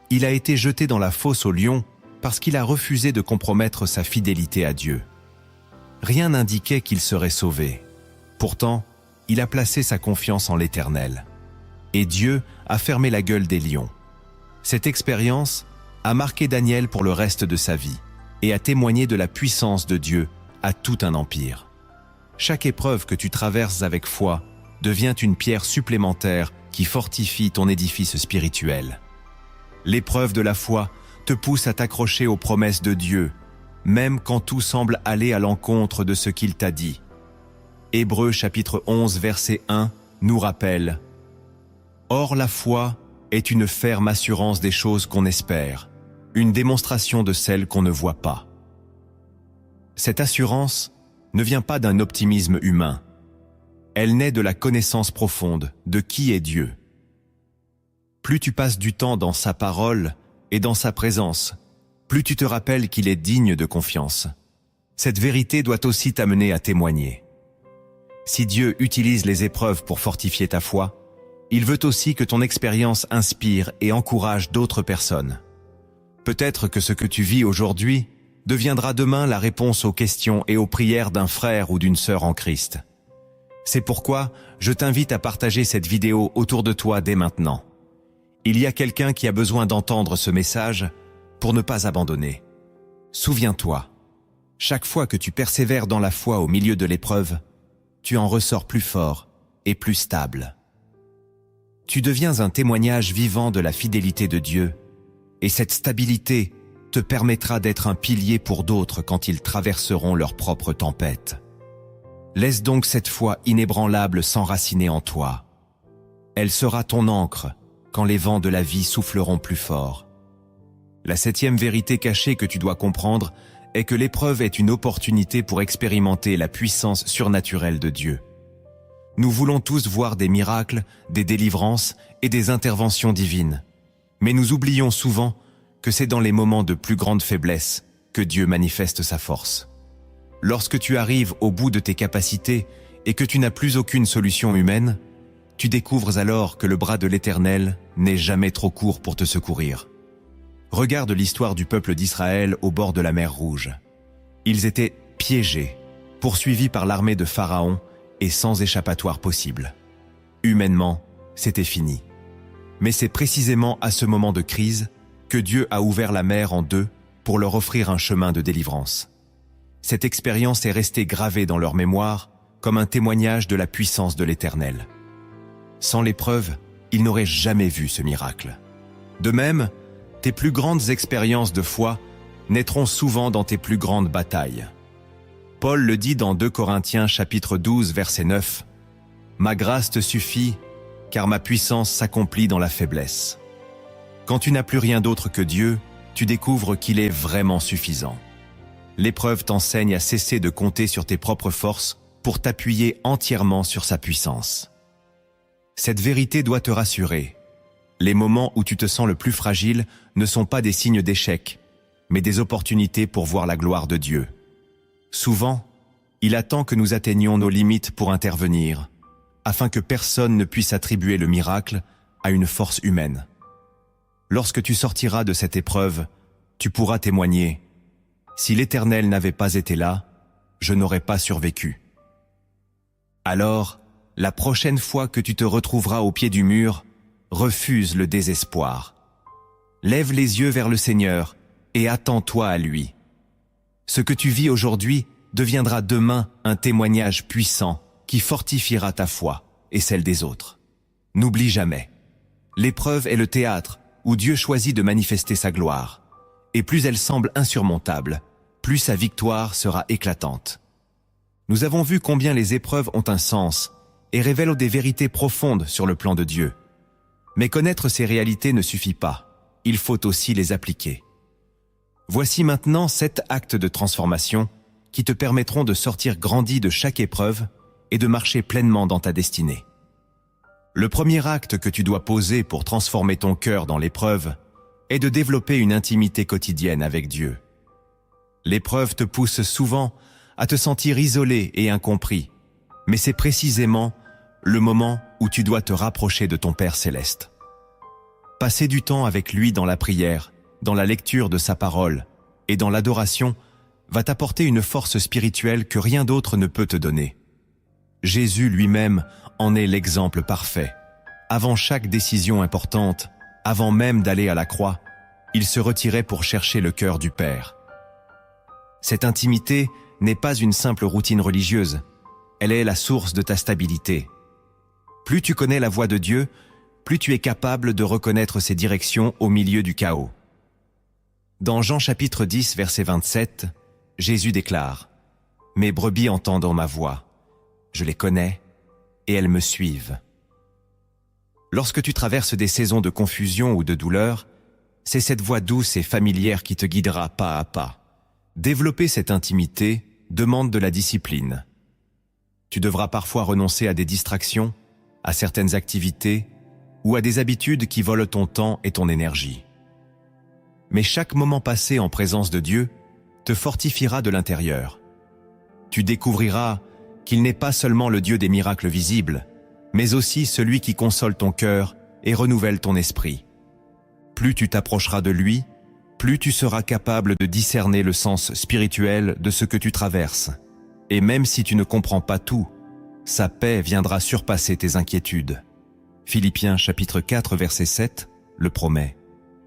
S1: Il a été jeté dans la fosse aux lions parce qu'il a refusé de compromettre sa fidélité à Dieu. Rien n'indiquait qu'il serait sauvé. Pourtant, il a placé sa confiance en l'Éternel. Et Dieu a fermé la gueule des lions. Cette expérience a marqué Daniel pour le reste de sa vie et a témoigné de la puissance de Dieu à tout un empire. Chaque épreuve que tu traverses avec foi devient une pierre supplémentaire qui fortifie ton édifice spirituel. L'épreuve de la foi te pousse à t'accrocher aux promesses de Dieu, même quand tout semble aller à l'encontre de ce qu'il t'a dit. Hébreux chapitre 11 verset 1 nous rappelle « Or la foi est une ferme assurance des choses qu'on espère, une démonstration de celles qu'on ne voit pas. » Cette assurance ne vient pas d'un optimisme humain. Elle naît de la connaissance profonde de qui est Dieu. Plus tu passes du temps dans sa parole et dans sa présence, plus tu te rappelles qu'il est digne de confiance. Cette vérité doit aussi t'amener à témoigner. Si Dieu utilise les épreuves pour fortifier ta foi, il veut aussi que ton expérience inspire et encourage d'autres personnes. Peut-être que ce que tu vis aujourd'hui deviendra demain la réponse aux questions et aux prières d'un frère ou d'une sœur en Christ. C'est pourquoi je t'invite à partager cette vidéo autour de toi dès maintenant. Il y a quelqu'un qui a besoin d'entendre ce message pour ne pas abandonner. Souviens-toi, chaque fois que tu persévères dans la foi au milieu de l'épreuve, tu en ressors plus fort et plus stable. Tu deviens un témoignage vivant de la fidélité de Dieu, et cette stabilité te permettra d'être un pilier pour d'autres quand ils traverseront leur propre tempête. Laisse donc cette foi inébranlable s'enraciner en toi. Elle sera ton ancre quand les vents de la vie souffleront plus fort. La septième vérité cachée que tu dois comprendre est que l'épreuve est une opportunité pour expérimenter la puissance surnaturelle de Dieu. Nous voulons tous voir des miracles, des délivrances et des interventions divines. Mais nous oublions souvent que c'est dans les moments de plus grande faiblesse que Dieu manifeste sa force. Lorsque tu arrives au bout de tes capacités et que tu n'as plus aucune solution humaine, tu découvres alors que le bras de l'Éternel n'est jamais trop court pour te secourir. Regarde l'histoire du peuple d'Israël au bord de la mer Rouge. Ils étaient piégés, poursuivis par l'armée de Pharaon et sans échappatoire possible. Humainement, c'était fini. Mais c'est précisément à ce moment de crise que Dieu a ouvert la mer en deux pour leur offrir un chemin de délivrance. Cette expérience est restée gravée dans leur mémoire comme un témoignage de la puissance de l'Éternel. Sans l'épreuve, ils n'auraient jamais vu ce miracle. De même, tes plus grandes expériences de foi naîtront souvent dans tes plus grandes batailles. Paul le dit dans 2 Corinthiens chapitre 12 verset 9 « Ma grâce te suffit, car ma puissance s'accomplit dans la faiblesse. » Quand tu n'as plus rien d'autre que Dieu, tu découvres qu'il est vraiment suffisant. L'épreuve t'enseigne à cesser de compter sur tes propres forces pour t'appuyer entièrement sur sa puissance. Cette vérité doit te rassurer. Les moments où tu te sens le plus fragile ne sont pas des signes d'échec, mais des opportunités pour voir la gloire de Dieu. Souvent, il attend que nous atteignions nos limites pour intervenir, afin que personne ne puisse attribuer le miracle à une force humaine. Lorsque tu sortiras de cette épreuve, tu pourras témoigner « Si l'Éternel n'avait pas été là, je n'aurais pas survécu. » Alors, la prochaine fois que tu te retrouveras au pied du mur, refuse le désespoir. Lève les yeux vers le Seigneur et attends-toi à lui. Ce que tu vis aujourd'hui deviendra demain un témoignage puissant qui fortifiera ta foi et celle des autres. N'oublie jamais. L'épreuve est le théâtre où Dieu choisit de manifester sa gloire. Et plus elle semble insurmontable, plus sa victoire sera éclatante. Nous avons vu combien les épreuves ont un sens et révèlent des vérités profondes sur le plan de Dieu. Mais connaître ces réalités ne suffit pas. Il faut aussi les appliquer. Voici maintenant 7 actes de transformation qui te permettront de sortir grandi de chaque épreuve et de marcher pleinement dans ta destinée. Le premier acte que tu dois poser pour transformer ton cœur dans l'épreuve est de développer une intimité quotidienne avec Dieu. L'épreuve te pousse souvent à te sentir isolé et incompris, mais c'est précisément le moment où tu dois te rapprocher de ton Père céleste. Passer du temps avec lui dans la prière, dans la lecture de sa parole et dans l'adoration va t'apporter une force spirituelle que rien d'autre ne peut te donner. Jésus lui-même en est l'exemple parfait. Avant chaque décision importante, avant même d'aller à la croix, il se retirait pour chercher le cœur du Père. Cette intimité n'est pas une simple routine religieuse, elle est la source de ta stabilité. Plus tu connais la voie de Dieu, plus tu es capable de reconnaître ses directions au milieu du chaos. Dans Jean chapitre 10, verset 27, Jésus déclare « Mes brebis entendent ma voix, je les connais et elles me suivent. » Lorsque tu traverses des saisons de confusion ou de douleur, c'est cette voix douce et familière qui te guidera pas à pas. Développer cette intimité demande de la discipline. Tu devras parfois renoncer à des distractions, à certaines activités ou à des habitudes qui volent ton temps et ton énergie. Mais chaque moment passé en présence de Dieu te fortifiera de l'intérieur. Tu découvriras qu'il n'est pas seulement le Dieu des miracles visibles, mais aussi celui qui console ton cœur et renouvelle ton esprit. Plus tu t'approcheras de lui, plus tu seras capable de discerner le sens spirituel de ce que tu traverses. Et même si tu ne comprends pas tout, sa paix viendra surpasser tes inquiétudes. Philippiens chapitre 4 verset 7 le promet.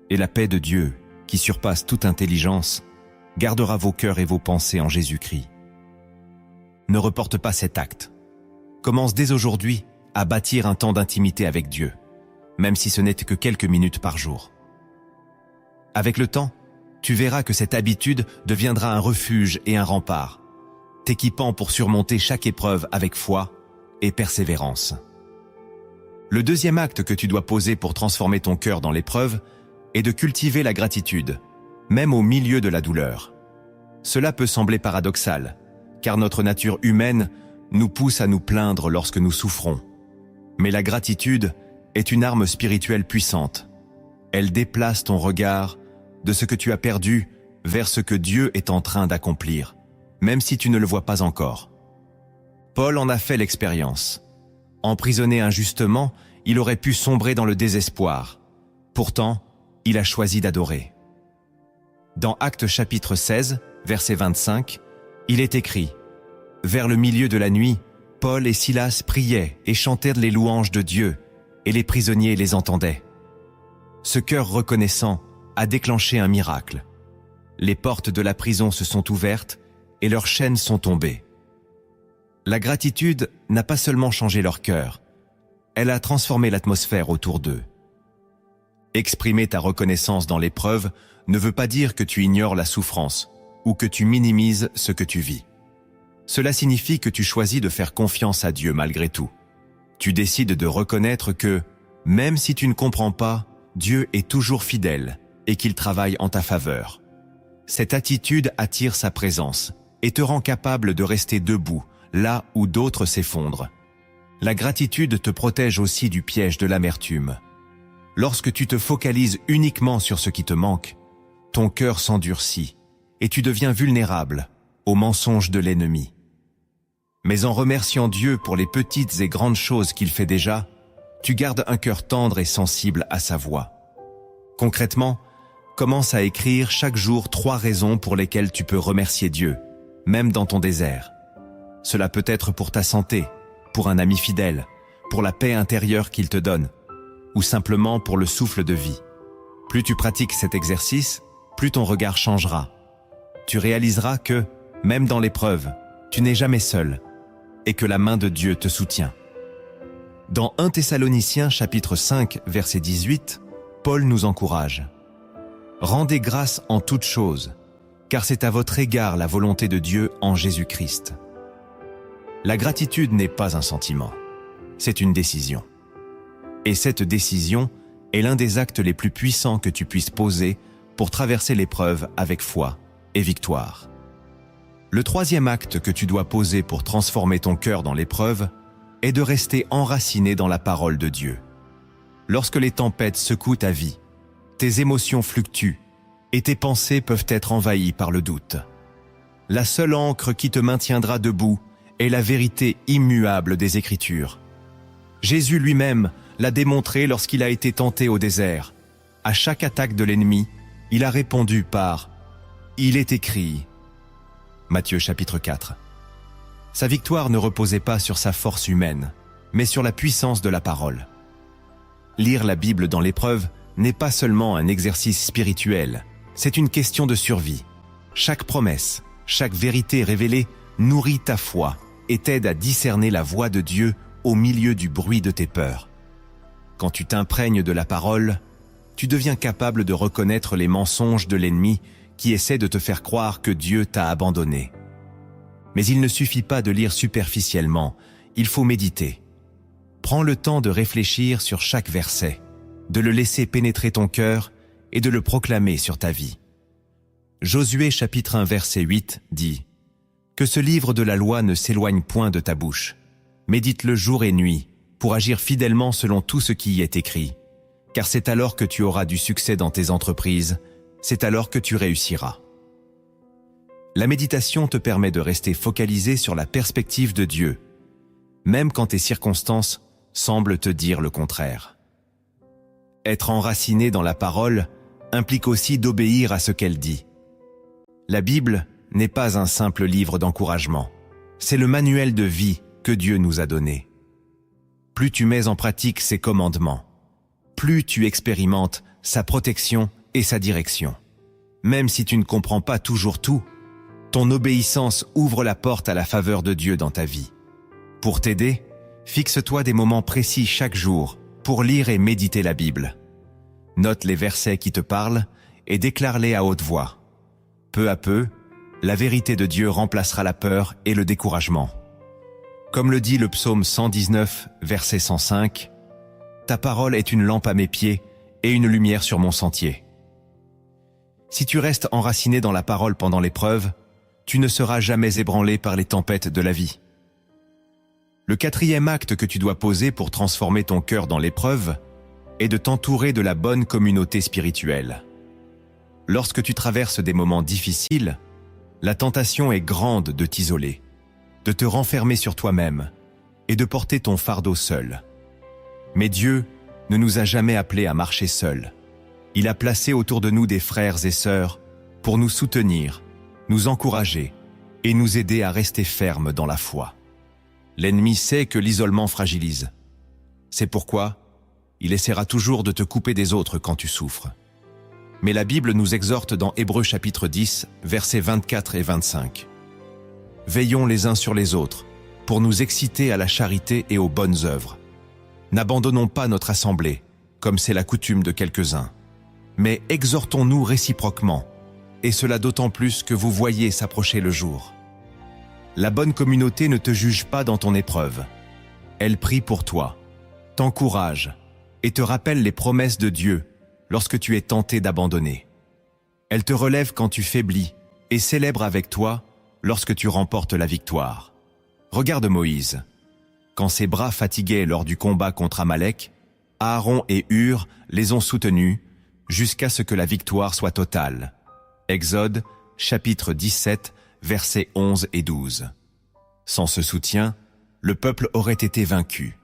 S1: Et la paix de Dieu, qui surpasse toute intelligence, gardera vos cœurs et vos pensées en Jésus-Christ. Ne reporte pas cet acte. Commence dès aujourd'hui à bâtir un temps d'intimité avec Dieu, même si ce n'est que quelques minutes par jour. Avec le temps, tu verras que cette habitude deviendra un refuge et un rempart, t'équipant pour surmonter chaque épreuve avec foi et persévérance. Le deuxième acte que tu dois poser pour transformer ton cœur dans l'épreuve est de cultiver la gratitude, même au milieu de la douleur. Cela peut sembler paradoxal, car notre nature humaine nous pousse à nous plaindre lorsque nous souffrons. Mais la gratitude est une arme spirituelle puissante. Elle déplace ton regard de ce que tu as perdu vers ce que Dieu est en train d'accomplir, même si tu ne le vois pas encore. Paul en a fait l'expérience. Emprisonné injustement, il aurait pu sombrer dans le désespoir. Pourtant, il a choisi d'adorer. Dans Actes chapitre 16, verset 25, il est écrit « Vers le milieu de la nuit, Paul et Silas priaient et chantèrent les louanges de Dieu, et les prisonniers les entendaient. » Ce cœur reconnaissant a déclenché un miracle. Les portes de la prison se sont ouvertes et leurs chaînes sont tombées. La gratitude n'a pas seulement changé leur cœur, elle a transformé l'atmosphère autour d'eux. Exprimer ta reconnaissance dans l'épreuve ne veut pas dire que tu ignores la souffrance ou que tu minimises ce que tu vis. Cela signifie que tu choisis de faire confiance à Dieu malgré tout. Tu décides de reconnaître que, même si tu ne comprends pas, Dieu est toujours fidèle et qu'il travaille en ta faveur. Cette attitude attire sa présence et te rend capable de rester debout là où d'autres s'effondrent. La gratitude te protège aussi du piège de l'amertume. Lorsque tu te focalises uniquement sur ce qui te manque, ton cœur s'endurcit et tu deviens vulnérable aux mensonges de l'ennemi. Mais en remerciant Dieu pour les petites et grandes choses qu'il fait déjà, tu gardes un cœur tendre et sensible à sa voix. Concrètement, commence à écrire chaque jour 3 raisons pour lesquelles tu peux remercier Dieu, même dans ton désert. Cela peut être pour ta santé, pour un ami fidèle, pour la paix intérieure qu'il te donne, ou simplement pour le souffle de vie. Plus tu pratiques cet exercice, plus ton regard changera. Tu réaliseras que, même dans l'épreuve, tu n'es jamais seul, et que la main de Dieu te soutient. Dans 1 Thessaloniciens chapitre 5, verset 18, Paul nous encourage. « Rendez grâce en toutes choses, car c'est à votre égard la volonté de Dieu en Jésus-Christ. » La gratitude n'est pas un sentiment, c'est une décision. Et cette décision est l'un des actes les plus puissants que tu puisses poser pour traverser l'épreuve avec foi et victoire. Le troisième acte que tu dois poser pour transformer ton cœur dans l'épreuve est de rester enraciné dans la parole de Dieu. Lorsque les tempêtes secouent ta vie, tes émotions fluctuent et tes pensées peuvent être envahies par le doute. La seule ancre qui te maintiendra debout est la vérité immuable des Écritures. Jésus lui-même l'a démontré lorsqu'il a été tenté au désert. À chaque attaque de l'ennemi, il a répondu par « Il est écrit ». Matthieu chapitre 4. Sa victoire ne reposait pas sur sa force humaine, mais sur la puissance de la parole. Lire la Bible dans l'épreuve n'est pas seulement un exercice spirituel, c'est une question de survie. Chaque promesse, chaque vérité révélée nourrit ta foi et t'aide à discerner la voix de Dieu au milieu du bruit de tes peurs. Quand tu t'imprègnes de la parole, tu deviens capable de reconnaître les mensonges de l'ennemi qui essaie de te faire croire que Dieu t'a abandonné. Mais il ne suffit pas de lire superficiellement, il faut méditer. Prends le temps de réfléchir sur chaque verset, de le laisser pénétrer ton cœur et de le proclamer sur ta vie. Josué chapitre 1 verset 8 dit « Que ce livre de la loi ne s'éloigne point de ta bouche. Médite-le jour et nuit pour agir fidèlement selon tout ce qui y est écrit. Car c'est alors que tu auras du succès dans tes entreprises, c'est alors que tu réussiras. » La méditation te permet de rester focalisé sur la perspective de Dieu, même quand tes circonstances semblent te dire le contraire. Être enraciné dans la parole implique aussi d'obéir à ce qu'elle dit. La Bible n'est pas un simple livre d'encouragement, c'est le manuel de vie que Dieu nous a donné. Plus tu mets en pratique ses commandements, plus tu expérimentes sa protection et sa direction. Même si tu ne comprends pas toujours tout, ton obéissance ouvre la porte à la faveur de Dieu dans ta vie. Pour t'aider, fixe-toi des moments précis chaque jour pour lire et méditer la Bible. Note les versets qui te parlent et déclare-les à haute voix. Peu à peu, la vérité de Dieu remplacera la peur et le découragement. Comme le dit le psaume 119, verset 105, « Ta parole est une lampe à mes pieds et une lumière sur mon sentier. » Si tu restes enraciné dans la parole pendant l'épreuve, tu ne seras jamais ébranlé par les tempêtes de la vie. Le quatrième acte que tu dois poser pour transformer ton cœur dans l'épreuve est de t'entourer de la bonne communauté spirituelle. Lorsque tu traverses des moments difficiles, la tentation est grande de t'isoler, de te renfermer sur toi-même et de porter ton fardeau seul. Mais Dieu ne nous a jamais appelés à marcher seuls. Il a placé autour de nous des frères et sœurs pour nous soutenir, nous encourager et nous aider à rester fermes dans la foi. L'ennemi sait que l'isolement fragilise. C'est pourquoi il essaiera toujours de te couper des autres quand tu souffres. Mais la Bible nous exhorte dans Hébreux chapitre 10, versets 24 et 25. « Veillons les uns sur les autres, pour nous exciter à la charité et aux bonnes œuvres. N'abandonnons pas notre assemblée, comme c'est la coutume de quelques-uns, mais exhortons-nous réciproquement, et cela d'autant plus que vous voyez s'approcher le jour. La bonne communauté ne te juge pas dans ton épreuve. Elle prie pour toi, t'encourage et te rappelle les promesses de Dieu lorsque tu es tenté d'abandonner. Elle te relève quand tu faiblis et célèbre avec toi lorsque tu remportes la victoire. Regarde Moïse. Quand ses bras fatiguaient lors du combat contre Amalek, Aaron et Hur les ont soutenus jusqu'à ce que la victoire soit totale. Exode, chapitre 17, versets 11 et 12. Sans ce soutien, le peuple aurait été vaincu.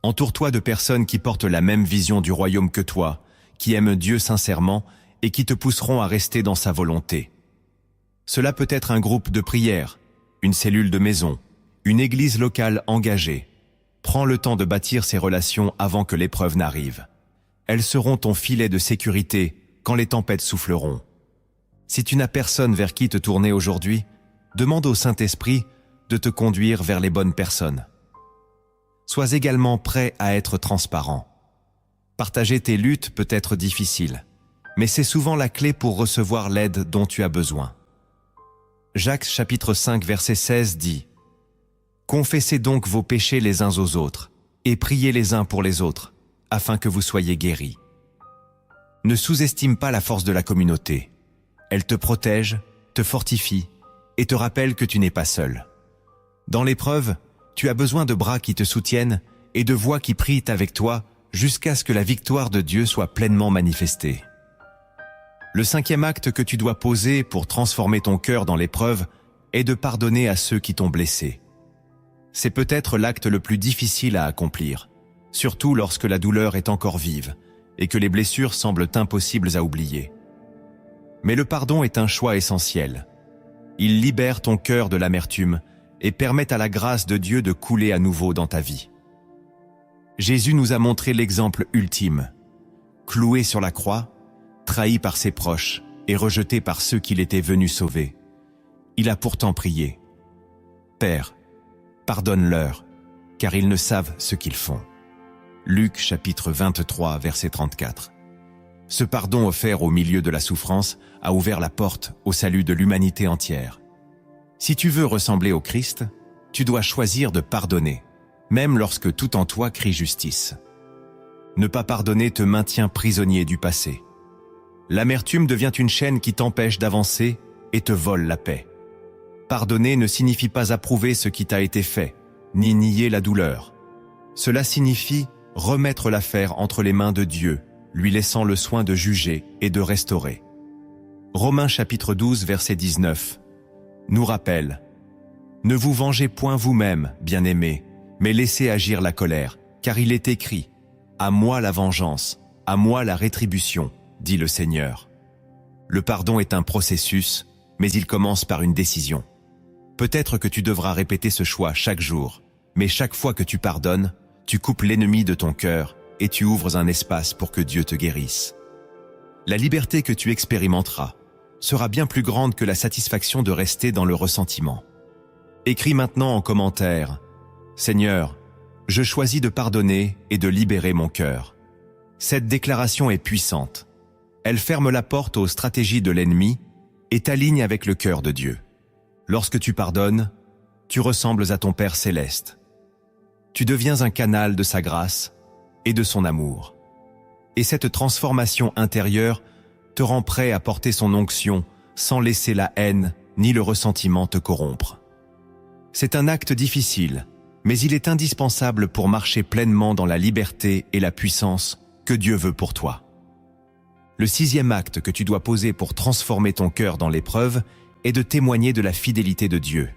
S1: Entoure-toi de personnes qui portent la même vision du royaume que toi, qui aiment Dieu sincèrement et qui te pousseront à rester dans sa volonté. Cela peut être un groupe de prière, une cellule de maison, une église locale engagée. Prends le temps de bâtir ces relations avant que l'épreuve n'arrive. Elles seront ton filet de sécurité quand les tempêtes souffleront. Si tu n'as personne vers qui te tourner aujourd'hui, demande au Saint-Esprit de te conduire vers les bonnes personnes. Sois également prêt à être transparent. Partager tes luttes peut être difficile, mais c'est souvent la clé pour recevoir l'aide dont tu as besoin. Jacques chapitre 5 verset 16 dit « Confessez donc vos péchés les uns aux autres, et priez les uns pour les autres, afin que vous soyez guéris. » Ne sous-estime pas la force de la communauté. Elle te protège, te fortifie, et te rappelle que tu n'es pas seul. Dans l'épreuve, tu as besoin de bras qui te soutiennent et de voix qui prient avec toi jusqu'à ce que la victoire de Dieu soit pleinement manifestée. Le 5e acte que tu dois poser pour transformer ton cœur dans l'épreuve est de pardonner à ceux qui t'ont blessé. C'est peut-être l'acte le plus difficile à accomplir, surtout lorsque la douleur est encore vive et que les blessures semblent impossibles à oublier. Mais le pardon est un choix essentiel. Il libère ton cœur de l'amertume et permet à la grâce de Dieu de couler à nouveau dans ta vie. Jésus nous a montré l'exemple ultime. Cloué sur la croix, trahi par ses proches et rejeté par ceux qu'il était venu sauver. Il a pourtant prié. « Père, pardonne-leur, car ils ne savent ce qu'ils font. » Luc chapitre 23 verset 34. Ce pardon offert au milieu de la souffrance a ouvert la porte au salut de l'humanité entière. Si tu veux ressembler au Christ, tu dois choisir de pardonner, même lorsque tout en toi crie justice. Ne pas pardonner te maintient prisonnier du passé. L'amertume devient une chaîne qui t'empêche d'avancer et te vole la paix. Pardonner ne signifie pas approuver ce qui t'a été fait, ni nier la douleur. Cela signifie remettre l'affaire entre les mains de Dieu, lui laissant le soin de juger et de restaurer. Romains chapitre 12 verset 19 nous rappelle « Ne vous vengez point vous-même, bien-aimés, mais laissez agir la colère, car il est écrit « À moi la vengeance, à moi la rétribution, dit le Seigneur. » Le pardon est un processus, mais il commence par une décision. Peut-être que tu devras répéter ce choix chaque jour, mais chaque fois que tu pardonnes, tu coupes l'ennemi de ton cœur et tu ouvres un espace pour que Dieu te guérisse. La liberté que tu expérimenteras sera bien plus grande que la satisfaction de rester dans le ressentiment. Écris maintenant en commentaire « Seigneur, je choisis de pardonner et de libérer mon cœur. » Cette déclaration est puissante. Elle ferme la porte aux stratégies de l'ennemi et t'aligne avec le cœur de Dieu. Lorsque tu pardonnes, tu ressembles à ton Père céleste. Tu deviens un canal de sa grâce et de son amour. Et cette transformation intérieure te rend prêt à porter son onction sans laisser la haine ni le ressentiment te corrompre. C'est un acte difficile, mais il est indispensable pour marcher pleinement dans la liberté et la puissance que Dieu veut pour toi. Le 6e acte que tu dois poser pour transformer ton cœur dans l'épreuve est de témoigner de la fidélité de Dieu.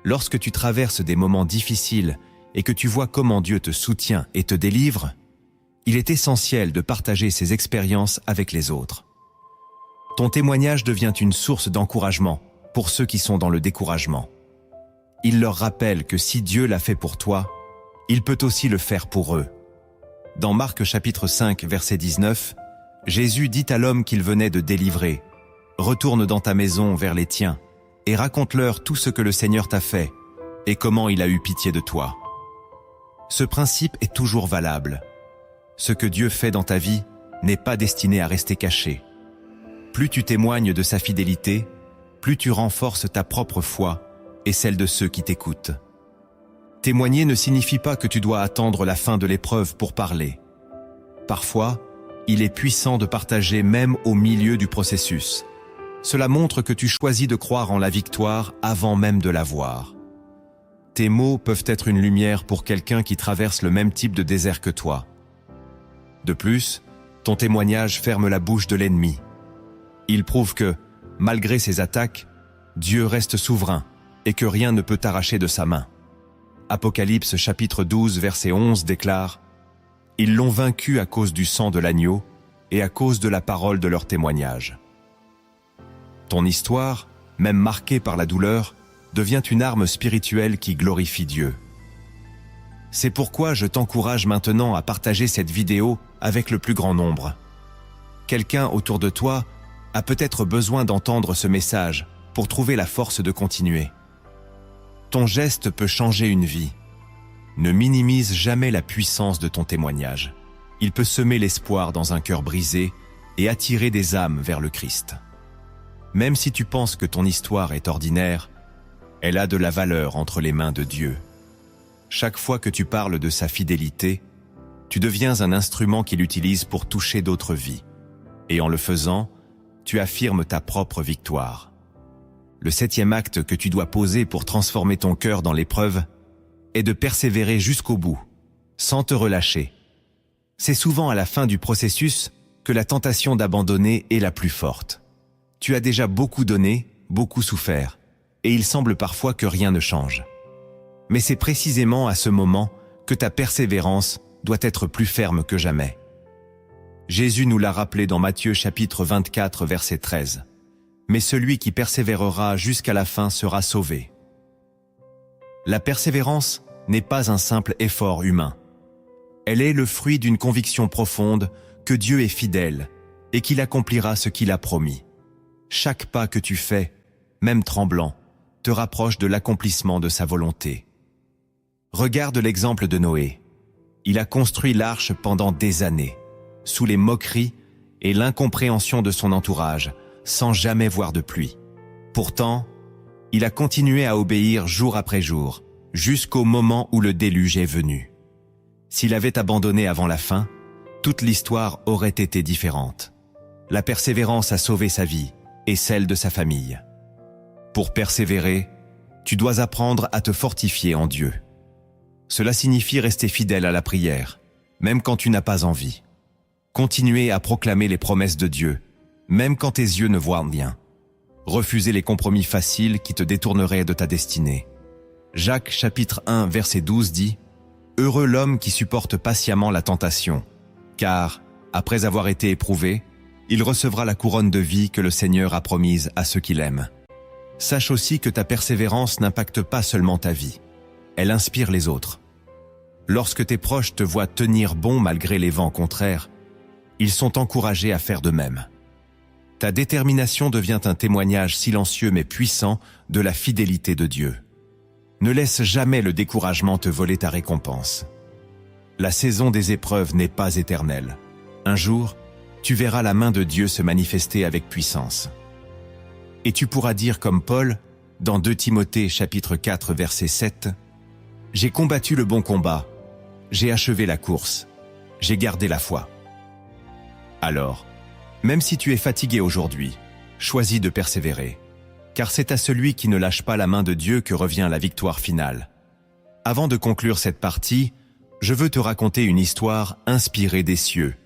S1: Lorsque tu traverses des moments difficiles et que tu vois comment Dieu te soutient et te délivre, il est essentiel de partager ces expériences avec les autres. Ton témoignage devient une source d'encouragement pour ceux qui sont dans le découragement. Il leur rappelle que si Dieu l'a fait pour toi, il peut aussi le faire pour eux. Dans Marc chapitre 5 verset 19, Jésus dit à l'homme qu'il venait de délivrer « Retourne dans ta maison vers les tiens et raconte-leur tout ce que le Seigneur t'a fait et comment il a eu pitié de toi. » Ce principe est toujours valable. Ce que Dieu fait dans ta vie n'est pas destiné à rester caché. Plus tu témoignes de sa fidélité, plus tu renforces ta propre foi et celle de ceux qui t'écoutent. Témoigner ne signifie pas que tu dois attendre la fin de l'épreuve pour parler. Parfois, il est puissant de partager même au milieu du processus. Cela montre que tu choisis de croire en la victoire avant même de la voir. Tes mots peuvent être une lumière pour quelqu'un qui traverse le même type de désert que toi. De plus, ton témoignage ferme la bouche de l'ennemi. Il prouve que, malgré ses attaques, Dieu reste souverain et que rien ne peut t'arracher de sa main. Apocalypse chapitre 12 verset 11 déclare « Ils l'ont vaincu à cause du sang de l'agneau et à cause de la parole de leur témoignage. » Ton histoire, même marquée par la douleur, devient une arme spirituelle qui glorifie Dieu. C'est pourquoi je t'encourage maintenant à partager cette vidéo avec le plus grand nombre. Quelqu'un autour de toi a peut-être besoin d'entendre ce message pour trouver la force de continuer. Ton geste peut changer une vie. Ne minimise jamais la puissance de ton témoignage. Il peut semer l'espoir dans un cœur brisé et attirer des âmes vers le Christ. Même si tu penses que ton histoire est ordinaire, elle a de la valeur entre les mains de Dieu. Chaque fois que tu parles de sa fidélité, tu deviens un instrument qu'il utilise pour toucher d'autres vies. Et en le faisant, tu affirmes ta propre victoire. Le 7e acte que tu dois poser pour transformer ton cœur dans l'épreuve est de persévérer jusqu'au bout, sans te relâcher. C'est souvent à la fin du processus que la tentation d'abandonner est la plus forte. Tu as déjà beaucoup donné, beaucoup souffert, et il semble parfois que rien ne change. Mais c'est précisément à ce moment que ta persévérance doit être plus ferme que jamais. Jésus nous l'a rappelé dans Matthieu chapitre 24, verset 13. « Mais celui qui persévérera jusqu'à la fin sera sauvé. » La persévérance n'est pas un simple effort humain. Elle est le fruit d'une conviction profonde que Dieu est fidèle et qu'il accomplira ce qu'il a promis. Chaque pas que tu fais, même tremblant, te rapproche de l'accomplissement de sa volonté. Regarde l'exemple de Noé. Il a construit l'arche pendant des années, sous les moqueries et l'incompréhension de son entourage, sans jamais voir de pluie. Pourtant, il a continué à obéir jour après jour, jusqu'au moment où le déluge est venu. S'il avait abandonné avant la fin, toute l'histoire aurait été différente. La persévérance a sauvé sa vie et celle de sa famille. Pour persévérer, tu dois apprendre à te fortifier en Dieu. Cela signifie rester fidèle à la prière, même quand tu n'as pas envie. Continuer à proclamer les promesses de Dieu, même quand tes yeux ne voient rien. Refuser les compromis faciles qui te détourneraient de ta destinée. Jacques chapitre 1 verset 12 dit « Heureux l'homme qui supporte patiemment la tentation, car, après avoir été éprouvé, il recevra la couronne de vie que le Seigneur a promise à ceux qui l'aiment. » Sache aussi que ta persévérance n'impacte pas seulement ta vie, elle inspire les autres. Lorsque tes proches te voient tenir bon malgré les vents contraires, ils sont encouragés à faire de même. Ta détermination devient un témoignage silencieux mais puissant de la fidélité de Dieu. Ne laisse jamais le découragement te voler ta récompense. La saison des épreuves n'est pas éternelle. Un jour, tu verras la main de Dieu se manifester avec puissance. Et tu pourras dire comme Paul, dans 2 Timothée chapitre 4 verset 7, « J'ai combattu le bon combat, j'ai achevé la course, j'ai gardé la foi. » Alors, même si tu es fatigué aujourd'hui, choisis de persévérer, car c'est à celui qui ne lâche pas la main de Dieu que revient la victoire finale. Avant de conclure cette partie, je veux te raconter une histoire inspirée des cieux.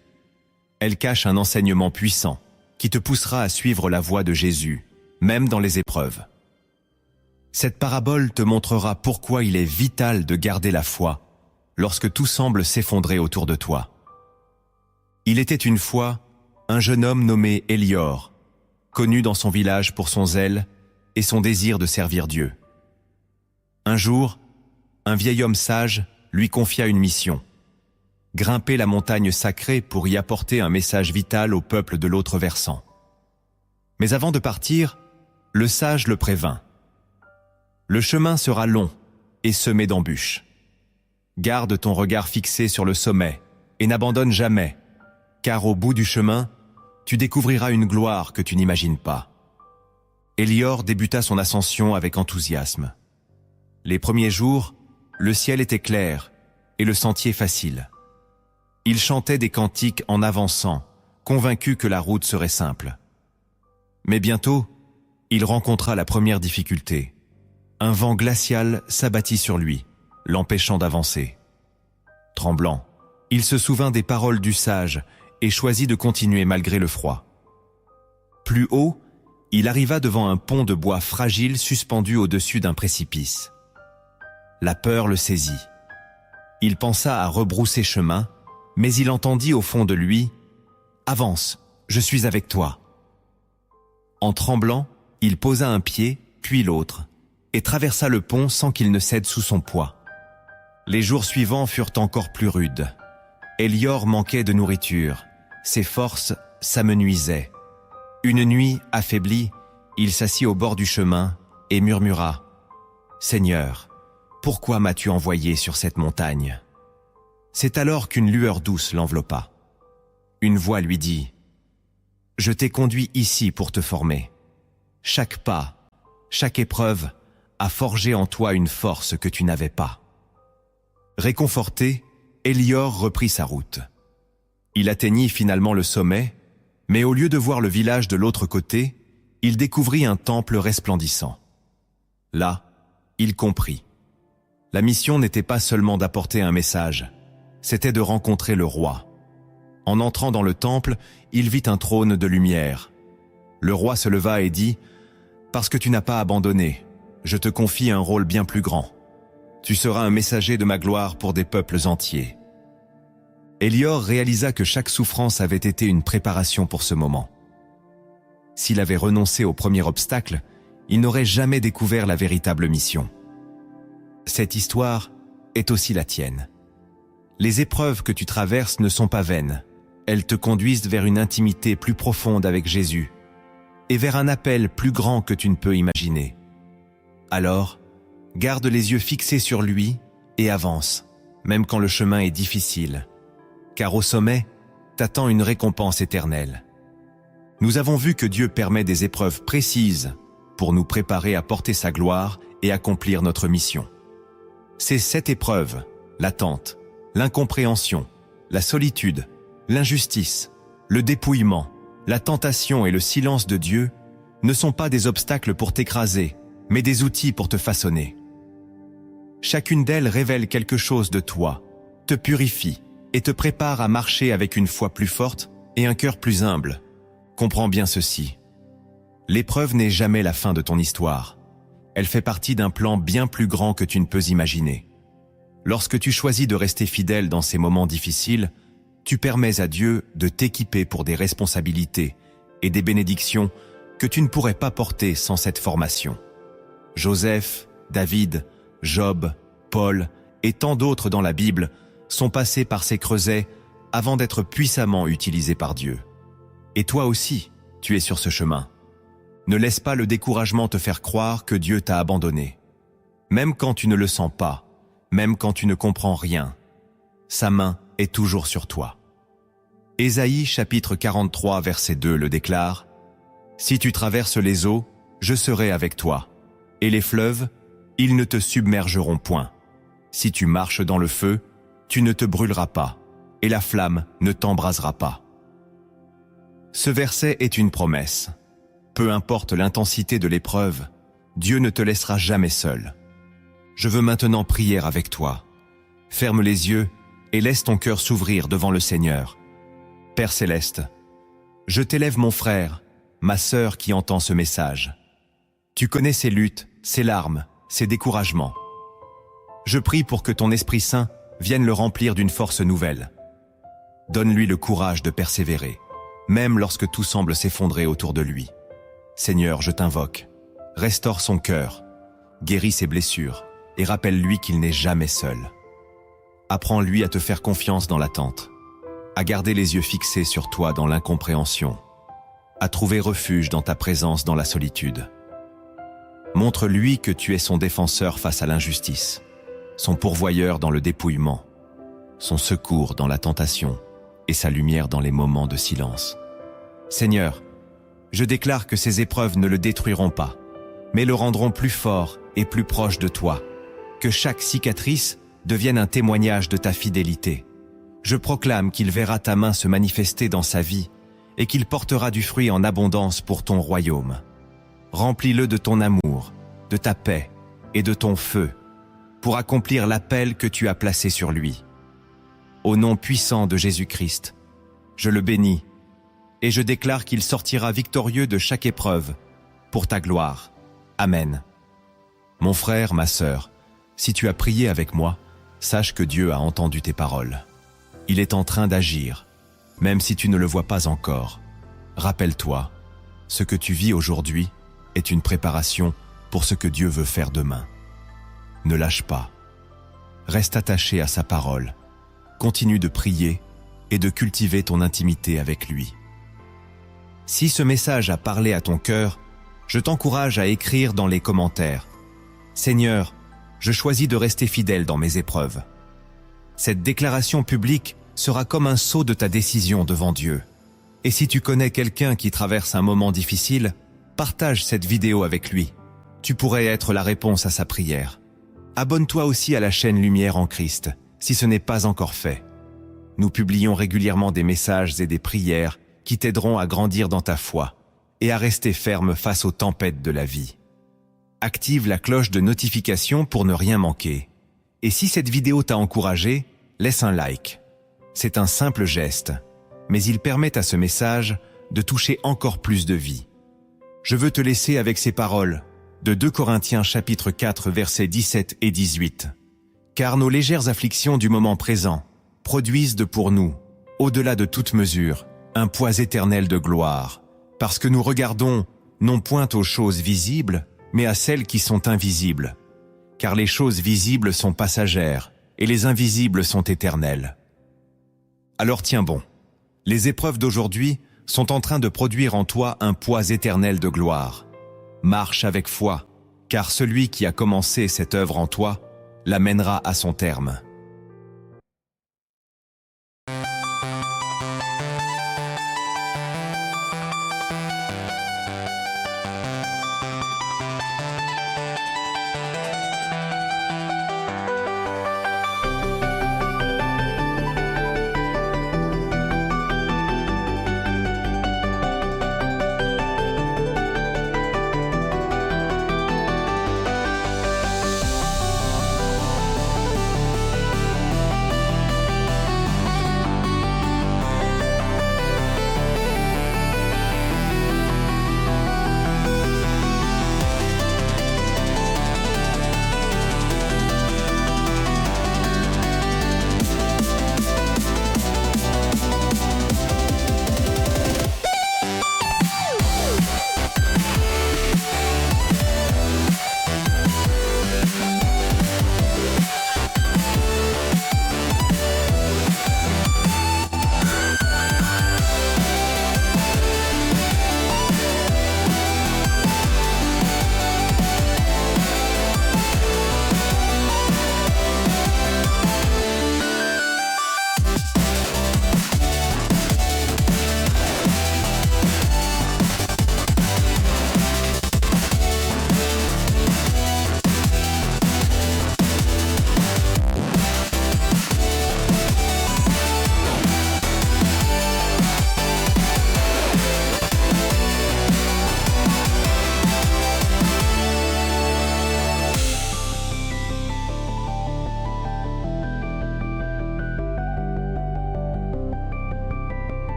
S1: Elle cache un enseignement puissant qui te poussera à suivre la voie de Jésus, même dans les épreuves. Cette parabole te montrera pourquoi il est vital de garder la foi lorsque tout semble s'effondrer autour de toi. Il était une fois un jeune homme nommé Élior, connu dans son village pour son zèle et son désir de servir Dieu. Un jour, un vieil homme sage lui confia une mission: grimper la montagne sacrée pour y apporter un message vital au peuple de l'autre versant. Mais avant de partir, le sage le prévint: le chemin sera long et semé d'embûches. Garde ton regard fixé sur le sommet et n'abandonne jamais, car au bout du chemin, tu découvriras une gloire que tu n'imagines pas. Élior débuta son ascension avec enthousiasme. Les premiers jours, le ciel était clair et le sentier facile. Il chantait des cantiques en avançant, convaincu que la route serait simple. Mais bientôt, il rencontra la première difficulté. Un vent glacial s'abattit sur lui, l'empêchant d'avancer. Tremblant, il se souvint des paroles du sage et choisit de continuer malgré le froid. Plus haut, il arriva devant un pont de bois fragile suspendu au-dessus d'un précipice. La peur le saisit. Il pensa à rebrousser chemin, mais il entendit au fond de lui « Avance, je suis avec toi ». En tremblant, il posa un pied, puis l'autre, et traversa le pont sans qu'il ne cède sous son poids. Les jours suivants furent encore plus rudes. Élior manquait de nourriture, ses forces s'amenuisaient. Une nuit, affaibli, il s'assit au bord du chemin et murmura « Seigneur, pourquoi m'as-tu envoyé sur cette montagne ?» C'est alors qu'une lueur douce l'enveloppa. Une voix lui dit « Je t'ai conduit ici pour te former. Chaque pas, chaque épreuve a forgé en toi une force que tu n'avais pas. » Réconforté, Hélior reprit sa route. Il atteignit finalement le sommet, mais au lieu de voir le village de l'autre côté, il découvrit un temple resplendissant. Là, il comprit. La mission n'était pas seulement d'apporter un message, c'était de rencontrer le roi. En entrant dans le temple, il vit un trône de lumière. Le roi se leva et dit « Parce que tu n'as pas abandonné, je te confie un rôle bien plus grand. Tu seras un messager de ma gloire pour des peuples entiers. » Hélior réalisa que chaque souffrance avait été une préparation pour ce moment. S'il avait renoncé au premier obstacle, il n'aurait jamais découvert la véritable mission. Cette histoire est aussi la tienne. Les épreuves que tu traverses ne sont pas vaines. Elles te conduisent vers une intimité plus profonde avec Jésus et vers un appel plus grand que tu ne peux imaginer. Alors, garde les yeux fixés sur lui et avance, même quand le chemin est difficile, car au sommet, t'attend une récompense éternelle. Nous avons vu que Dieu permet des épreuves précises pour nous préparer à porter sa gloire et accomplir notre mission. C'est cette épreuve, l'attente, l'incompréhension, la solitude, l'injustice, le dépouillement, la tentation et le silence de Dieu ne sont pas des obstacles pour t'écraser, mais des outils pour te façonner. Chacune d'elles révèle quelque chose de toi, te purifie et te prépare à marcher avec une foi plus forte et un cœur plus humble. Comprends bien ceci. L'épreuve n'est jamais la fin de ton histoire. Elle fait partie d'un plan bien plus grand que tu ne peux imaginer. Lorsque tu choisis de rester fidèle dans ces moments difficiles, tu permets à Dieu de t'équiper pour des responsabilités et des bénédictions que tu ne pourrais pas porter sans cette formation. Joseph, David, Job, Paul et tant d'autres dans la Bible sont passés par ces creusets avant d'être puissamment utilisés par Dieu. Et toi aussi, tu es sur ce chemin. Ne laisse pas le découragement te faire croire que Dieu t'a abandonné. Même quand tu ne le sens pas, même quand tu ne comprends rien, sa main est toujours sur toi. Ésaïe chapitre 43 verset 2 le déclare « Si tu traverses les eaux, je serai avec toi, et les fleuves, ils ne te submergeront point. Si tu marches dans le feu, tu ne te brûleras pas, et la flamme ne t'embrasera pas. » Ce verset est une promesse. Peu importe l'intensité de l'épreuve, Dieu ne te laissera jamais seul. Je veux maintenant prier avec toi. Ferme les yeux et laisse ton cœur s'ouvrir devant le Seigneur. Père céleste, je t'élève mon frère, ma sœur qui entend ce message. Tu connais ses luttes, ses larmes, ses découragements. Je prie pour que ton Esprit Saint vienne le remplir d'une force nouvelle. Donne-lui le courage de persévérer, même lorsque tout semble s'effondrer autour de lui. Seigneur, je t'invoque, restaure son cœur, guéris ses blessures et rappelle-lui qu'il n'est jamais seul. Apprends-lui à te faire confiance dans l'attente, à garder les yeux fixés sur toi dans l'incompréhension, à trouver refuge dans ta présence dans la solitude. Montre-lui que tu es son défenseur face à l'injustice, son pourvoyeur dans le dépouillement, son secours dans la tentation et sa lumière dans les moments de silence. Seigneur, je déclare que ces épreuves ne le détruiront pas, mais le rendront plus fort et plus proche de toi. Que chaque cicatrice devienne un témoignage de ta fidélité. Je proclame qu'il verra ta main se manifester dans sa vie et qu'il portera du fruit en abondance pour ton royaume. Remplis-le de ton amour, de ta paix et de ton feu pour accomplir l'appel que tu as placé sur lui. Au nom puissant de Jésus-Christ, je le bénis et je déclare qu'il sortira victorieux de chaque épreuve, pour ta gloire. Amen. Mon frère, ma sœur, si tu as prié avec moi, sache que Dieu a entendu tes paroles. Il est en train d'agir, même si tu ne le vois pas encore. Rappelle-toi, ce que tu vis aujourd'hui est une préparation pour ce que Dieu veut faire demain. Ne lâche pas. Reste attaché à sa parole. Continue de prier et de cultiver ton intimité avec lui. Si ce message a parlé à ton cœur, je t'encourage à écrire dans les commentaires « Seigneur, je choisis de rester fidèle dans mes épreuves. Cette déclaration publique sera comme un sceau de ta décision devant Dieu. Et si tu connais quelqu'un qui traverse un moment difficile, partage cette vidéo avec lui. Tu pourrais être la réponse à sa prière. Abonne-toi aussi à la chaîne Lumière en Christ, si ce n'est pas encore fait. Nous publions régulièrement des messages et des prières qui t'aideront à grandir dans ta foi et à rester ferme face aux tempêtes de la vie. Active la cloche de notification pour ne rien manquer. Et si cette vidéo t'a encouragé, laisse un like. C'est un simple geste, mais il permet à ce message de toucher encore plus de vies. Je veux te laisser avec ces paroles de 2 Corinthiens chapitre 4 versets 17 et 18. Car nos légères afflictions du moment présent produisent pour nous, au-delà de toute mesure, un poids éternel de gloire, parce que nous regardons non point aux choses visibles, mais à celles qui sont invisibles. Car les choses visibles sont passagères, et les invisibles sont éternelles. Alors tiens bon, les épreuves d'aujourd'hui sont en train de produire en toi un poids éternel de gloire. Marche avec foi, car celui qui a commencé cette œuvre en toi la mènera à son terme.